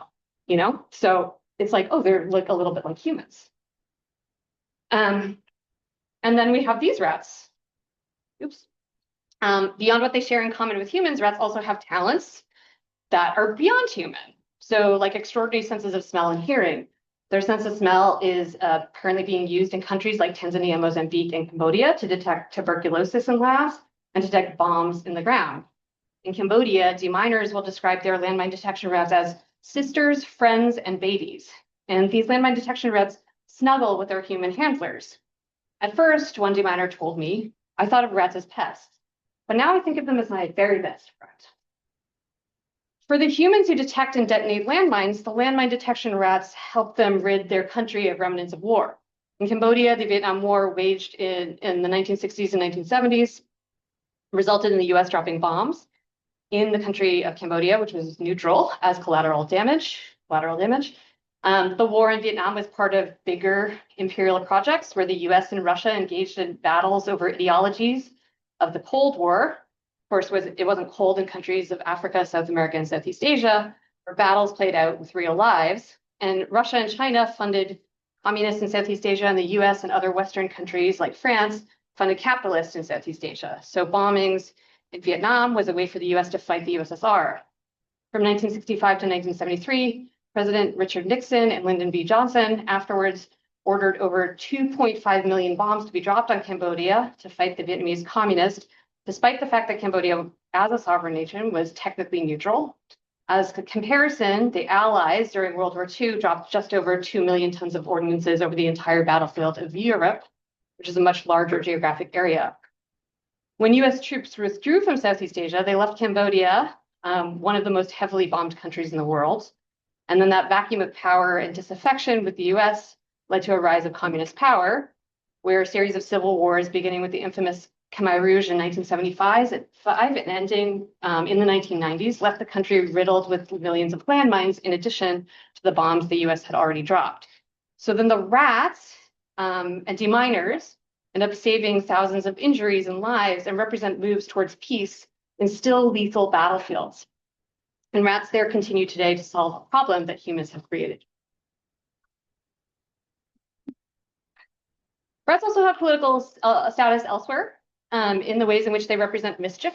you know? So it's like, oh, they're like a little bit like humans. And then we have these rats. Oops. Beyond what they share in common with humans, rats also have talents that are beyond human. So like extraordinary senses of smell and hearing. Their sense of smell is currently being used in countries like Tanzania, Mozambique, and Cambodia to detect tuberculosis in labs and detect bombs in the ground. In Cambodia, deminers will describe their landmine detection rats as sisters, friends, and babies. And these landmine detection rats snuggle with their human handlers. At first, one deminer told me, I thought of rats as pests, but now I think of them as my very best friend. For the humans who detect and detonate landmines, the landmine detection rats help them rid their country of remnants of war. In Cambodia, the Vietnam War waged in the 1960s and 1970s resulted in the US dropping bombs in the country of Cambodia, which was neutral, as collateral damage. The war in Vietnam was part of bigger imperial projects where the US and Russia engaged in battles over ideologies of the Cold War. Of course, it wasn't cold in countries of Africa, South America, and Southeast Asia, where battles played out with real lives. And Russia and China funded communists in Southeast Asia, and the US and other Western countries like France funded capitalists in Southeast Asia. So bombings in Vietnam was a way for the US to fight the USSR. From 1965 to 1973, President Richard Nixon and Lyndon B. Johnson afterwards ordered over 2.5 million bombs to be dropped on Cambodia to fight the Vietnamese communists, despite the fact that Cambodia, as a sovereign nation, was technically neutral. As a comparison, the Allies during World War II dropped just over 2 million tons of ordnances over the entire battlefield of Europe, which is a much larger geographic area. When US troops withdrew from Southeast Asia, they left Cambodia, one of the most heavily bombed countries in the world. And then that vacuum of power and disaffection with the US led to a rise of communist power, where a series of civil wars, beginning with the infamous Khmer Rouge in 1975 and ending in the 1990s, left the country riddled with millions of landmines, in addition to the bombs the US had already dropped. So then the rats and deminers end up saving thousands of injuries and lives and represent moves towards peace in still lethal battlefields. And rats there continue today to solve a problem that humans have created. Rats also have political status elsewhere in the ways in which they represent mischief.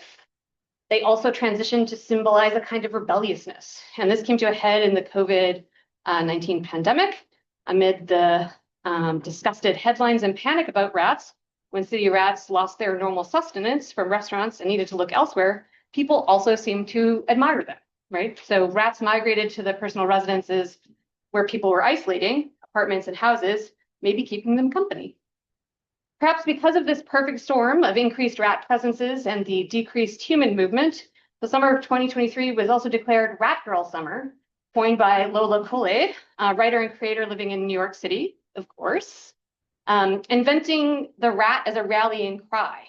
They also transition to symbolize a kind of rebelliousness. And this came to a head in the COVID-19 pandemic amid the disgusted headlines and panic about rats. When city rats lost their normal sustenance from restaurants and needed to look elsewhere, people also seemed to admire them, right? So rats migrated to the personal residences where people were isolating, apartments and houses, maybe keeping them company. Perhaps because of this perfect storm of increased rat presences and the decreased human movement, the summer of 2023 was also declared Rat Girl Summer, coined by Lola Coley, a writer and creator living in New York City, of course, inventing the rat as a rallying cry.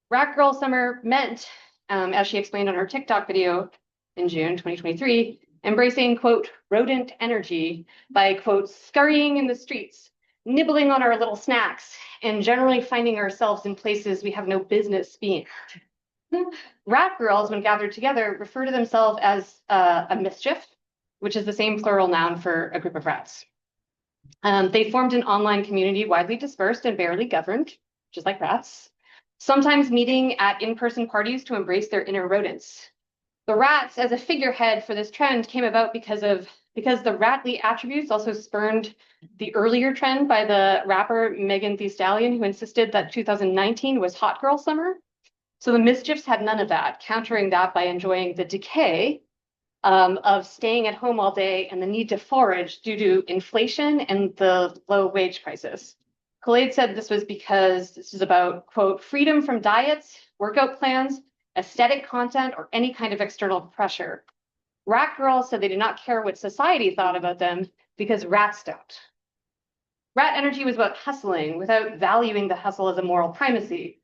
Rat Girl Summer meant, as she explained on her TikTok video in June 2023, embracing, quote, rodent energy by, quote, scurrying in the streets, nibbling on our little snacks, and generally finding ourselves in places we have no business being. Rat girls, when gathered together, refer to themselves as a mischief, which is the same plural noun for a group of rats. They formed an online community widely dispersed and barely governed, just like rats, sometimes meeting at in-person parties to embrace their inner rodents. The rats, as a figurehead for this trend, came about because the ratly attributes also spurned the earlier trend by the rapper Megan Thee Stallion, who insisted that 2019 was Hot Girl Summer. So the mischiefs had none of that, countering that by enjoying the decay of staying at home all day and the need to forage due to inflation and the low wage crisis. Khaled said this was because this is about, quote, freedom from diets, workout plans, aesthetic content, or any kind of external pressure. Rat girls said they did not care what society thought about them because rats don't. Rat energy was about hustling without valuing the hustle as a moral primacy.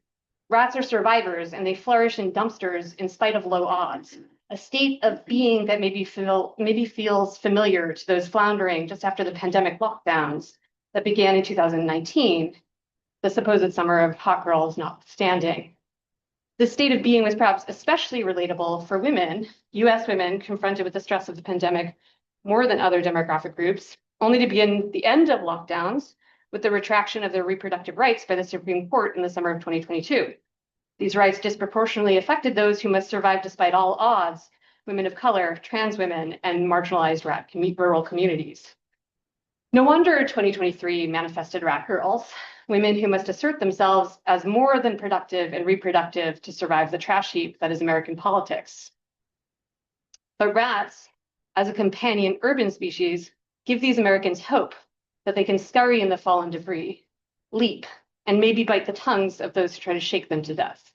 Rats are survivors and they flourish in dumpsters in spite of low odds, a state of being that maybe feels familiar to those floundering just after the pandemic lockdowns that began in 2019, the supposed summer of hot girls notwithstanding. This state of being was perhaps especially relatable for women, US women confronted with the stress of the pandemic more than other demographic groups, only to begin the end of lockdowns with the retraction of their reproductive rights by the Supreme Court in the summer of 2022. These rights disproportionately affected those who must survive despite all odds, women of color, trans women, and marginalized rural communities. No wonder 2023 manifested rat girls, women who must assert themselves as more than productive and reproductive to survive the trash heap that is American politics. But rats, as a companion urban species, give these Americans hope that they can scurry in the fallen debris, leap, and maybe bite the tongues of those who try to shake them to death.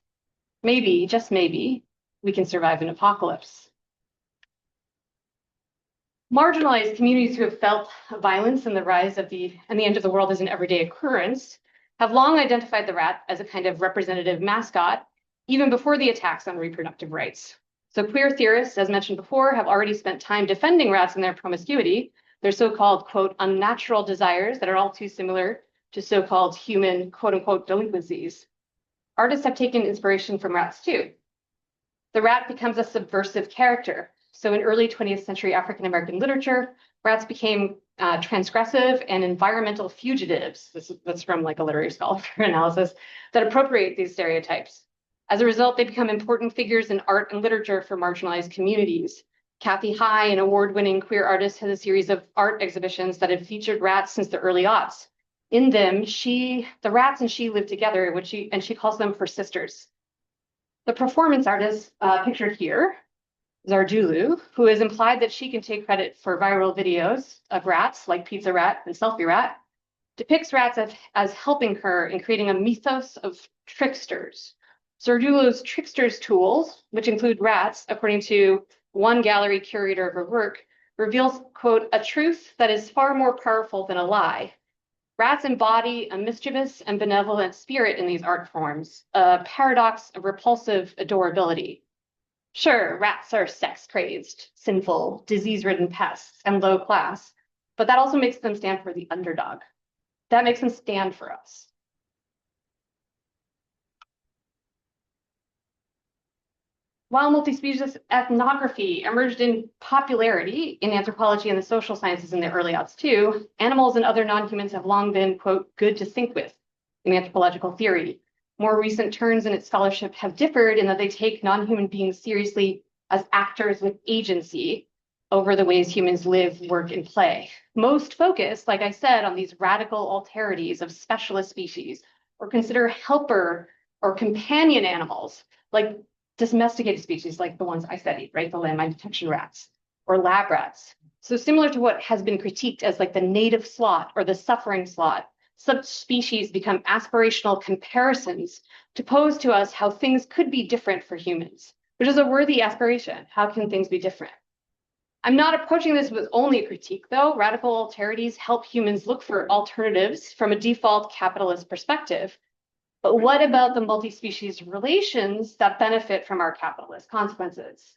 Maybe, just maybe, we can survive an apocalypse. Marginalized communities who have felt violence and the end of the world as an everyday occurrence have long identified the rat as a kind of representative mascot, even before the attacks on reproductive rights. So queer theorists, as mentioned before, have already spent time defending rats and their promiscuity, their so-called, quote, unnatural desires that are all too similar to so-called human, quote unquote, delinquencies. Artists have taken inspiration from rats too. The rat becomes a subversive character. So in early 20th century African-American literature, rats became transgressive and environmental fugitives. That's from like a literary scholar analysis that appropriate these stereotypes. As a result, they become important figures in art and literature for marginalized communities. Kathy High, an award-winning queer artist, has a series of art exhibitions that have featured rats since the early aughts. In them, the rats and she live together, and she calls them her sisters. The performance artist pictured here, Zardulu, who has implied that she can take credit for viral videos of rats like Pizza Rat and Selfie Rat, depicts rats as helping her in creating a mythos of tricksters. Zardulu's tricksters tools, which include rats, according to one gallery curator of her work, reveals, quote, a truth that is far more powerful than a lie. Rats embody a mischievous and benevolent spirit in these art forms, a paradox of repulsive adorability. Sure, rats are sex-crazed, sinful, disease-ridden pests, and low class, but that also makes them stand for the underdog. That makes them stand for us. While multi-species ethnography emerged in popularity in anthropology and the social sciences in the early aughts too, animals and other non-humans have long been, quote, good to think with in anthropological theory. More recent turns in its scholarship have differed in that they take non-human beings seriously as actors with agency over the ways humans live, work, and play. Most focus, like I said, on these radical alterities of specialist species, or consider helper or companion animals, like domesticated species like the ones I studied, right? The landmine detection rats or lab rats. So similar to what has been critiqued as like the native sloth or the suffering sloth, such species become aspirational comparisons to pose to us how things could be different for humans, which is a worthy aspiration. How can things be different? I'm not approaching this with only a critique though. Radical alterities help humans look for alternatives from a default capitalist perspective. But what about the multi-species relations that benefit from our capitalist consequences?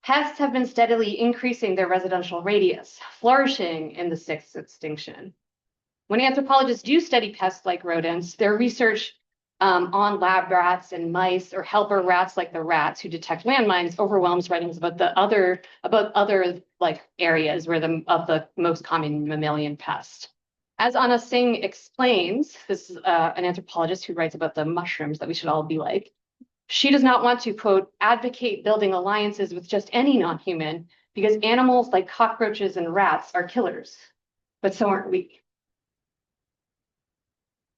Pests have been steadily increasing their residential radius, flourishing in the sixth extinction. When anthropologists do study pests like rodents, their research on lab rats and mice or helper rats like the rats who detect landmines overwhelms writings about other like areas where of the most common mammalian pest. As Anna Singh explains, this is an anthropologist who writes about the mushrooms that we should all be like. She does not want to, quote, advocate building alliances with just any non-human because animals like cockroaches and rats are killers, but so aren't we.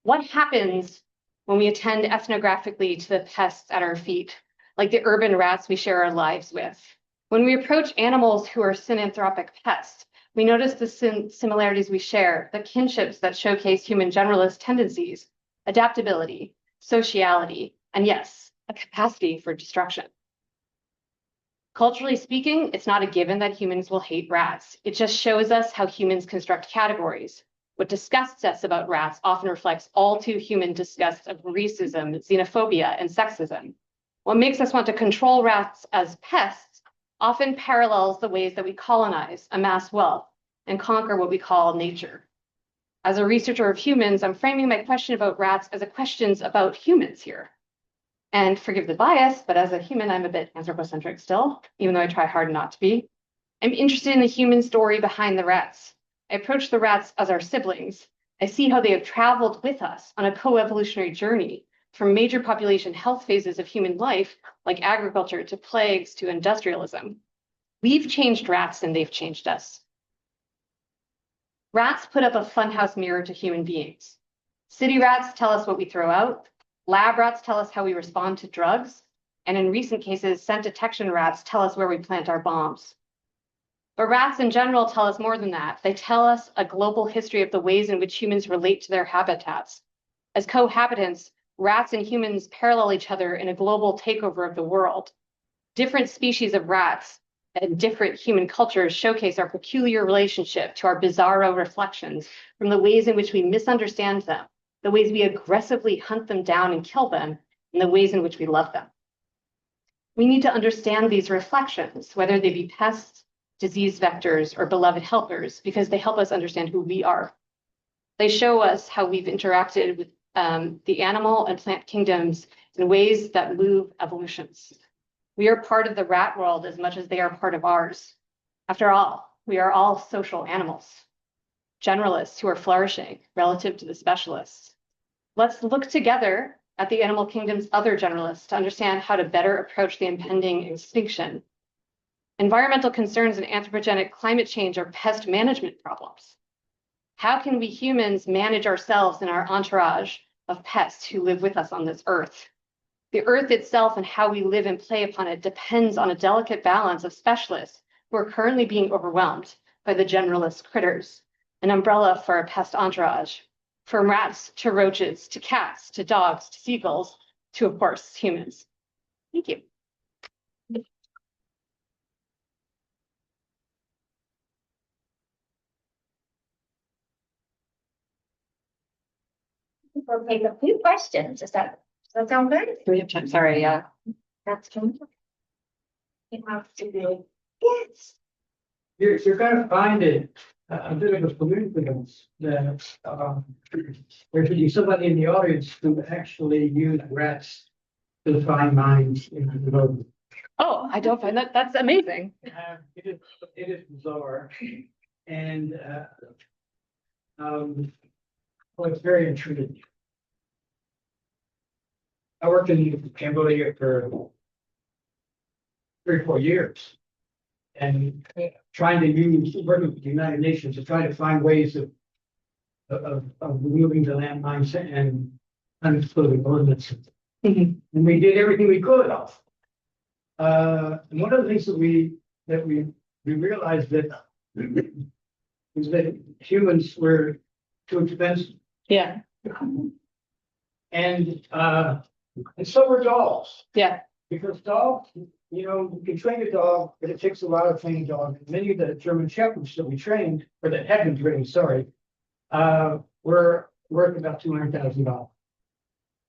What happens when we attend ethnographically to the pests at our feet, like the urban rats we share our lives with? When we approach animals who are synanthropic pests, we notice the similarities we share, the kinships that showcase human generalist tendencies, adaptability, sociality, and yes, a capacity for destruction. Culturally speaking, it's not a given that humans will hate rats. It just shows us how humans construct categories. What disgusts us about rats often reflects all too human disgust of racism, xenophobia, and sexism. What makes us want to control rats as pests often parallels the ways that we colonize, amass wealth, and conquer what we call nature. As a researcher of humans, I'm framing my question about rats as a question about humans here. And forgive the bias, but as a human, I'm a bit anthropocentric still, even though I try hard not to be. I'm interested in the human story behind the rats. I approach the rats as our siblings. I see how they have traveled with us on a co-evolutionary journey from major population health phases of human life, like agriculture to plagues to industrialism. We've changed rats and they've changed us. Rats put up a funhouse mirror to human beings. City rats tell us what we throw out. Lab rats tell us how we respond to drugs. And in recent cases, scent detection rats tell us where we plant our bombs. But rats in general tell us more than that. They tell us a global history of the ways in which humans relate to their habitats. As cohabitants, rats and humans parallel each other in a global takeover of the world. Different species of rats and different human cultures showcase our peculiar relationship to our bizarro reflections from the ways in which we misunderstand them, the ways we aggressively hunt them down and kill them, and the ways in which we love them. We need to understand these reflections, whether they be pests, disease vectors, or beloved helpers, because they help us understand who we are. They show us how we've interacted with the animal and plant kingdoms in ways that move evolutions. We are part of the rat world as much as they are part of ours. After all, we are all social animals, generalists who are flourishing relative to the specialists. Let's look together at the animal kingdom's other generalists to understand how to better approach the impending extinction. Environmental concerns and anthropogenic climate change are pest management problems. How can we humans manage ourselves and our entourage of pests who live with us on this earth? The earth itself and how we live and play upon it depends on a delicate balance of specialists who are currently being overwhelmed by the generalist critters, an umbrella for a pest entourage, from rats to roaches, to cats, to dogs, to seagulls, to, of course, humans. Thank you. We'll take a few questions. Does that sound good? Do we have time? Sorry, yeah. That's true. It has to be. Yes. You're going to find it a bit of a coincidence that there should be somebody in the audience who actually used rats to find mines in the road. Oh, I don't find that, that's amazing. It is bizarre, and well, it's very intriguing. I worked in Cambodia for 3 or 4 years, and trying to use working with the United Nations to try to find ways of removing the landmines and unexploded ordnance. Mhm. And we did everything we could. And one of the things that we realized that is that humans were too expensive, Yeah, and so were dogs. yeah, Because dogs, you can train a dog, but it takes a lot of training dogs. Many of the German shepherds that we trained, or that had been trained, sorry, were worth about $200,000.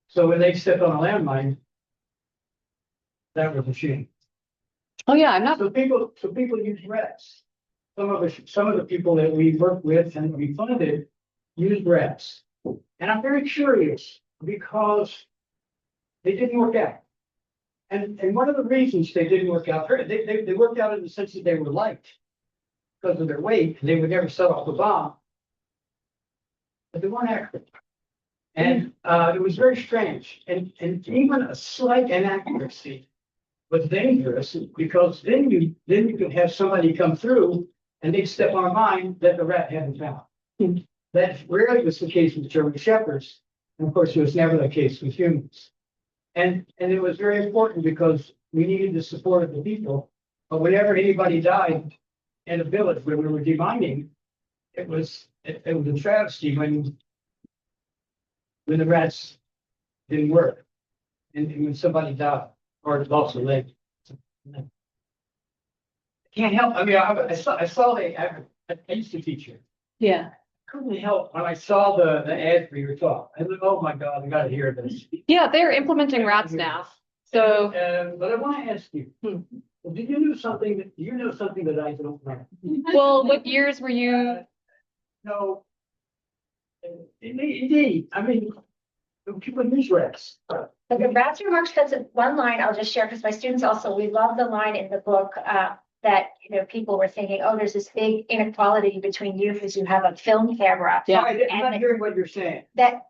So when they stepped on a landmine, that was a shame. oh yeah, I'm not, So people use rats. Some of the people that we worked with and we funded used rats. And I'm very curious because they didn't work out. And one of the reasons they didn't work out, they worked out in the sense that they were light because of their weight, and they would never set off the bomb. But they weren't accurate. And it was very strange. And even a slight inaccuracy was dangerous because then you could have somebody come through and they'd step on a mine that the rat hadn't found. That rarely was the case with German shepherds. And of course, it was never the case with humans. And it was very important because we needed the support of the people. But whenever anybody died in a village where we were demining, it was a travesty when the rats didn't work and when somebody died or lost a leg. Can't help. I mean, I used to teach here. yeah. Couldn't help when I saw the ad for your talk. I thought, oh my God, I got to hear this. Yeah, they're implementing rats now. So, But I want to ask you, do you know something that I don't know? well, what years were you? No. Indeed, I mean, people use rats. But the rats remarks, that's one line I'll just share because my students also, we love the line in the book that, people were thinking, oh, there's this big inequality between you because you have a film camera. Yeah. I'm not hearing what you're saying. That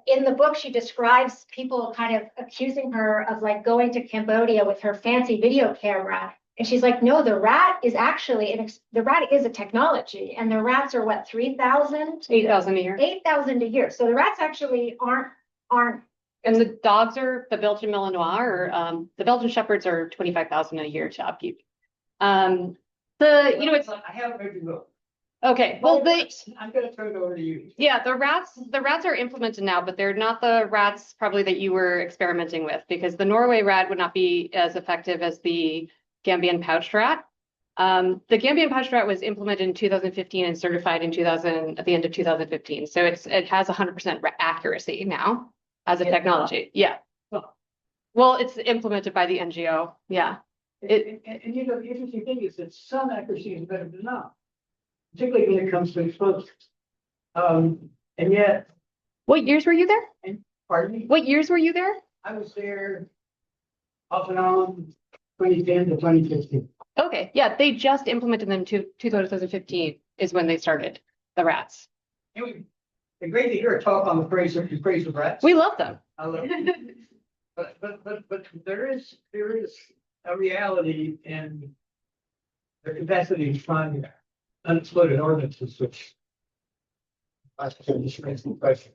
in the book, she describes people kind of accusing her of like going to Cambodia with her fancy video camera. And she's like, no, the rat is actually, the rat is a technology and the rats are what, 3,000? 8,000 a year. 8,000 a year. So the rats actually aren't. And the dogs are the Belgian Malinois or the Belgian Shepherds are 25,000 a year to upkeep. It's I haven't read your book. okay. Well, I'm going to turn it over to you. yeah, the rats are implemented now, but they're not the rats probably that you were experimenting with because the Norway rat would not be as effective as the Gambian pouched rat. The Gambian pouched rat was implemented in 2015 and certified at the end of 2015. So it has 100% accuracy now as a technology. Yeah. Well, it's implemented by the NGO. Yeah. And the interesting thing is that some accuracy is better than none, particularly when it comes to explosives. And yet, What years were you there? pardon me, What years were you there? I was there off and on 2010 to 2015. Okay. Yeah. They just implemented them to 2015 is when they started the rats. Anyway, it's great to hear a talk on the praise of rats. We love them. I love it. But there is a reality in the capacity to find unexploded ordnances, which I just raised the question.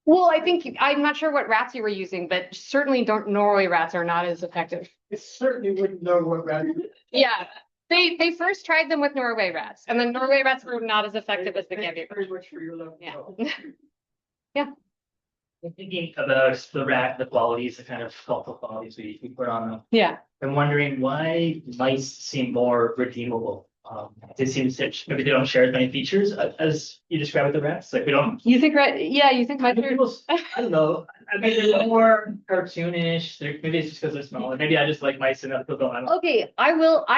Well, I think I'm not sure what rats you were using, but certainly Norway rats are not as effective. It certainly wouldn't know what rat. Yeah. They first tried them with Norway rats, and then Norway rats were not as effective as the Gambian. Very much for your love. Yeah. Thinking about the rat, the qualities, the kind of helpful qualities we put on them. Yeah. I'm wondering why mice seem more redeemable. They seem maybe they don't share as many features as you describe with the rats. Like we don't. You think you think I don't know. I mean, they're more cartoonish. Maybe it's just because they're smaller. Maybe I just like mice enough to go. I don't know. Okay, I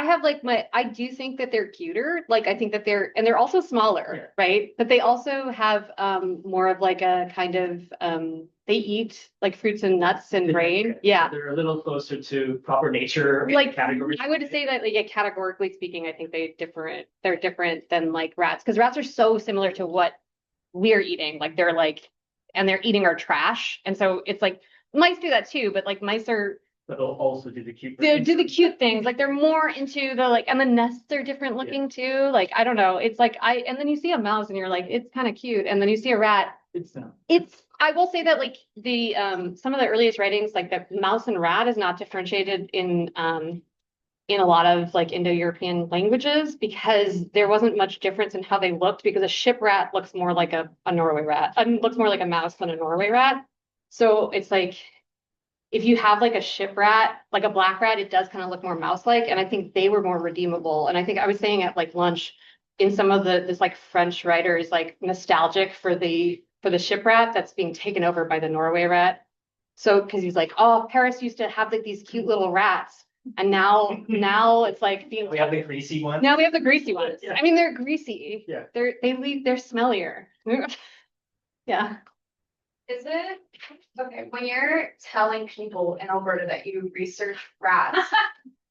have like I do think that they're cuter. Like I think that they're also smaller, right? But they also have more of like a kind of they eat like fruits and nuts and grain. Yeah. They're a little closer to proper nature Like categories. I would say that like categorically speaking, I think they're different than like rats because rats are so similar to what we're eating. Like and they're eating our trash. And so it's like mice do that too, but like mice are But they'll also do the cute they things. do the cute things. Like they're more into the like, and the nests are different looking too. Like, I don't know. It's like and then you see a mouse and you're like, it's kind of cute. And then you see a rat. I will say that like the some of the earliest writings, like the mouse and rat is not differentiated in a lot of like Indo-European languages because there wasn't much difference in how they looked because a ship rat looks more like a Norway rat. Looks more like a mouse than a Norway rat. So it's like if you have like a ship rat, like a black rat, it does kind of look more mouse-like. And I think they were more redeemable. And I think I was saying at like lunch in some of this like French writer is like nostalgic for the ship rat that's being taken over by the Norway rat. So because he's like, oh, Paris used to have like these cute little rats. And now it's like We have the greasy one. now we have the greasy ones. Yeah. I mean, they're greasy. Yeah. They're smellier. Yeah. Is it, okay, when you're telling people in Alberta that you research rats,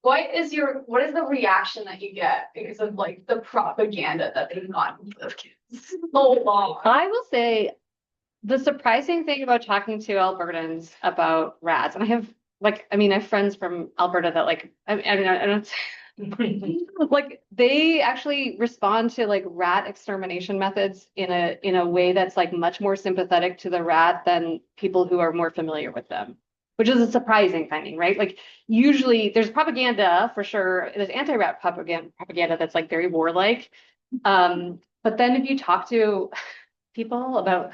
what is the reaction that you get because of like the propaganda that they've gotten with kids so long? I will say the surprising thing about talking to Albertans about rats, and I have friends from Alberta that like, I don't like they actually respond to like rat extermination methods in a way that's like much more sympathetic to the rat than people who are more familiar with them, which is a surprising finding, right? Like usually there's propaganda for sure. There's anti-rat propaganda that's like very warlike. But then if you talk to people about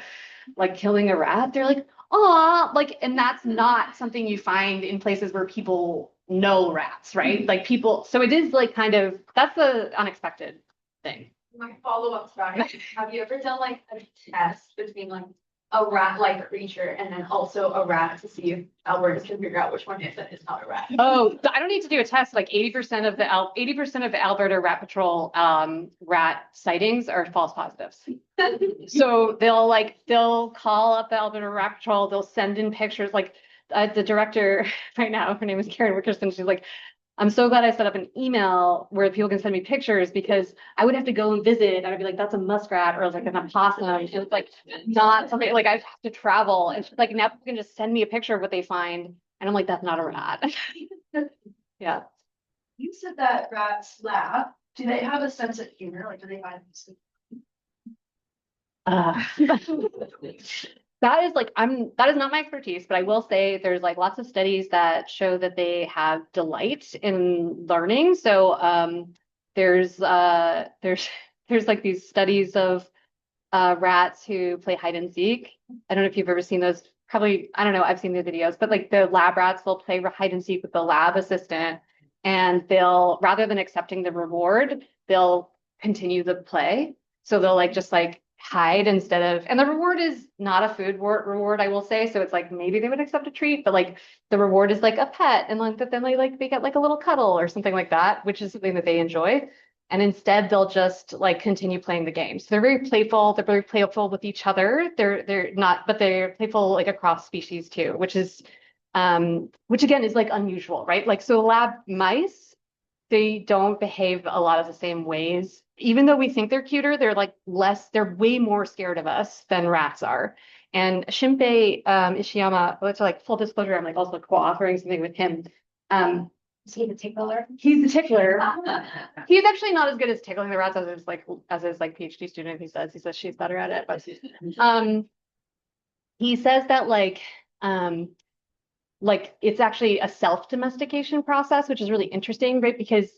like killing a rat, they're like, oh, like, and that's not something you find in places where people know rats, right? Like people, so it is like kind of, that's the unexpected thing. My follow-up story, have you ever done like a test between like a rat-like creature and then also a rat to see if Alberta can figure out which one is and is not a rat? Oh, I don't need to do a test. Like 80% of the Alberta Rat Patrol rat sightings are false positives. So they'll call up the Alberta Rat Patrol, they'll send in pictures. Like the director right now, her name is Karen Wickerson. She's like, I'm so glad I set up an email where people can send me pictures because I would have to go and visit and I'd be like, that's a muskrat or like an opossum. It was like not something like I'd have to travel. And she's like, now people can just send me a picture of what they find. And I'm like, that's not a rat. Yeah. You said that rats laugh. Do they have a sense of humor? Like, do they find this? That is not my expertise, but I will say there's like lots of studies that show that they have delight in learning. So there's like these studies of rats who play hide and seek. I don't know if you've ever seen those. Probably, I don't know, I've seen the videos, but like the lab rats will play hide and seek with the lab assistant and they'll, rather than accepting the reward, they'll continue the play. So they'll like just like hide instead of, and the reward is not a food reward, I will say. So it's like maybe they would accept a treat, but like the reward is like a pet and like that then they get like a little cuddle or something like that, which is something that they enjoy. And instead they'll just like continue playing the game. So they're very playful. They're very playful with each other. They're not, but they're playful like across species too, which again is like unusual, right? Like so lab mice, they don't behave a lot of the same ways. Even though we think they're cuter, they're like they're way more scared of us than rats are. And Shinpei Ishiyama, which like full disclosure, I'm like also co-authoring something with him. Is he the tickler? He's the tickler. He's actually not as good as tickling the rats as his PhD student. He says she's better at it. But he says that like it's actually a self-domestication process, which is really interesting, right? Because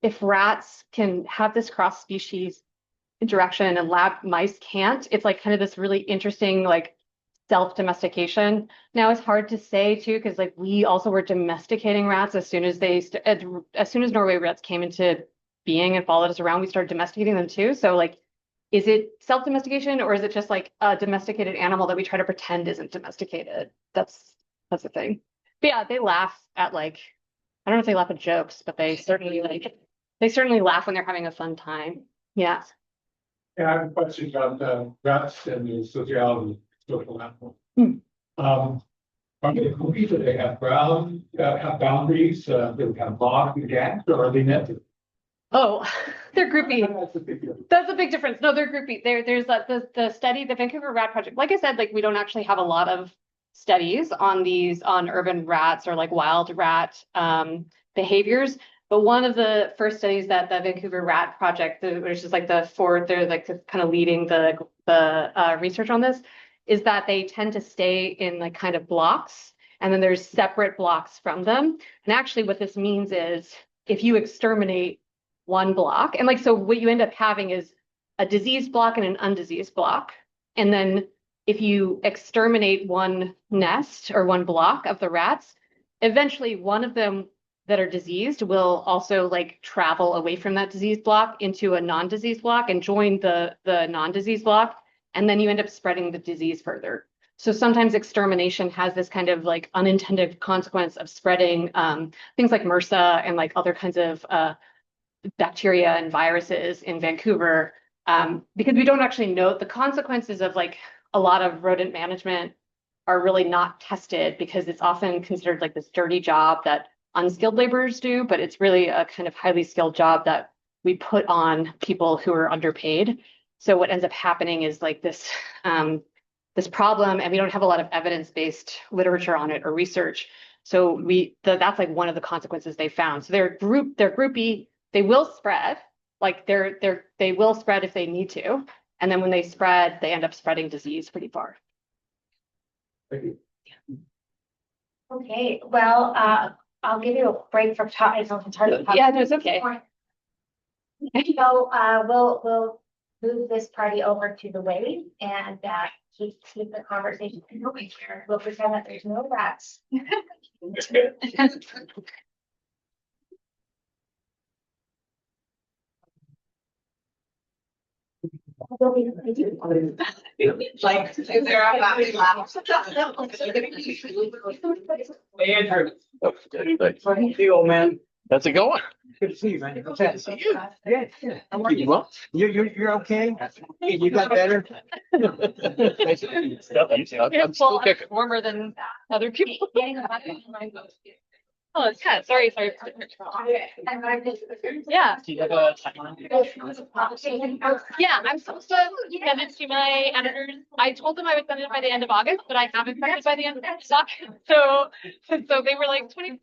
if rats can have this cross-species interaction and lab mice can't, it's like kind of this really interesting like self-domestication. Now it's hard to say too, because like we also were domesticating rats as soon as as soon as Norway rats came into being and followed us around, we started domesticating them too. So like is it self-domestication or is it just like a domesticated animal that we try to pretend isn't domesticated? That's the thing. But yeah, they laugh at like, I don't know if they laugh at jokes, but they certainly laugh when they're having a fun time. Yeah. Yeah, I have a question about rats and the sociology, social animal. Are they cookies, do they have have boundaries, do they have lock and gaps, or are they netted? Oh, they're groupie. That's a big deal. That's a big difference. No, they're groupie. There's the study, the Vancouver Rat Project. Like I said, like we don't actually have a lot of studies on urban rats or like wild rat behaviors. But one of the first studies that the Vancouver Rat Project, which is like they're like kind of leading the research on this, is that they tend to stay in like kind of blocks, and then there's separate blocks from them. And actually, what this means is if you exterminate one block, and like so, what you end up having is a diseased block and an undiseased block, and then if you exterminate one nest or one block of the rats, eventually one of them that are diseased will also like travel away from that diseased block into a non-diseased block and join the non-diseased block. And then you end up spreading the disease further. So sometimes extermination has this kind of like unintended consequence of spreading things like MRSA and like other kinds of bacteria and viruses in Vancouver, because we don't actually know the consequences of like a lot of rodent management are really not tested because it's often considered like this dirty job that unskilled laborers do, but it's really a kind of highly skilled job that we put on people who are underpaid. So what ends up happening is like this problem, and we don't have a lot of evidence-based literature on it or research. So that's like one of the consequences they found. So they're groupie, they will spread, like they will spread if they need to. And then when they spread, they end up spreading disease pretty far. Thank you. Okay, well, I'll give you a break from talking. It's hard to talk. Yeah, no, it's okay. So we'll move this party over to the wave and keep the conversation going here. We'll pretend that there's no rats. Like, is there a happy laugh? Hey, Andrew. Hey, old man. How's it going? Good to see you, man. What's that? See you. Yeah, yeah. How are you? Well, You're okay? You got better? I'm still kicking. Warmer than other people. Oh, it's kind of sorry. Yeah. Do you have a timeline? Yeah, I'm supposed to send it to my editors. I told them I would send it by the end of August, but I haven't sent it by the end of August. So they were like 20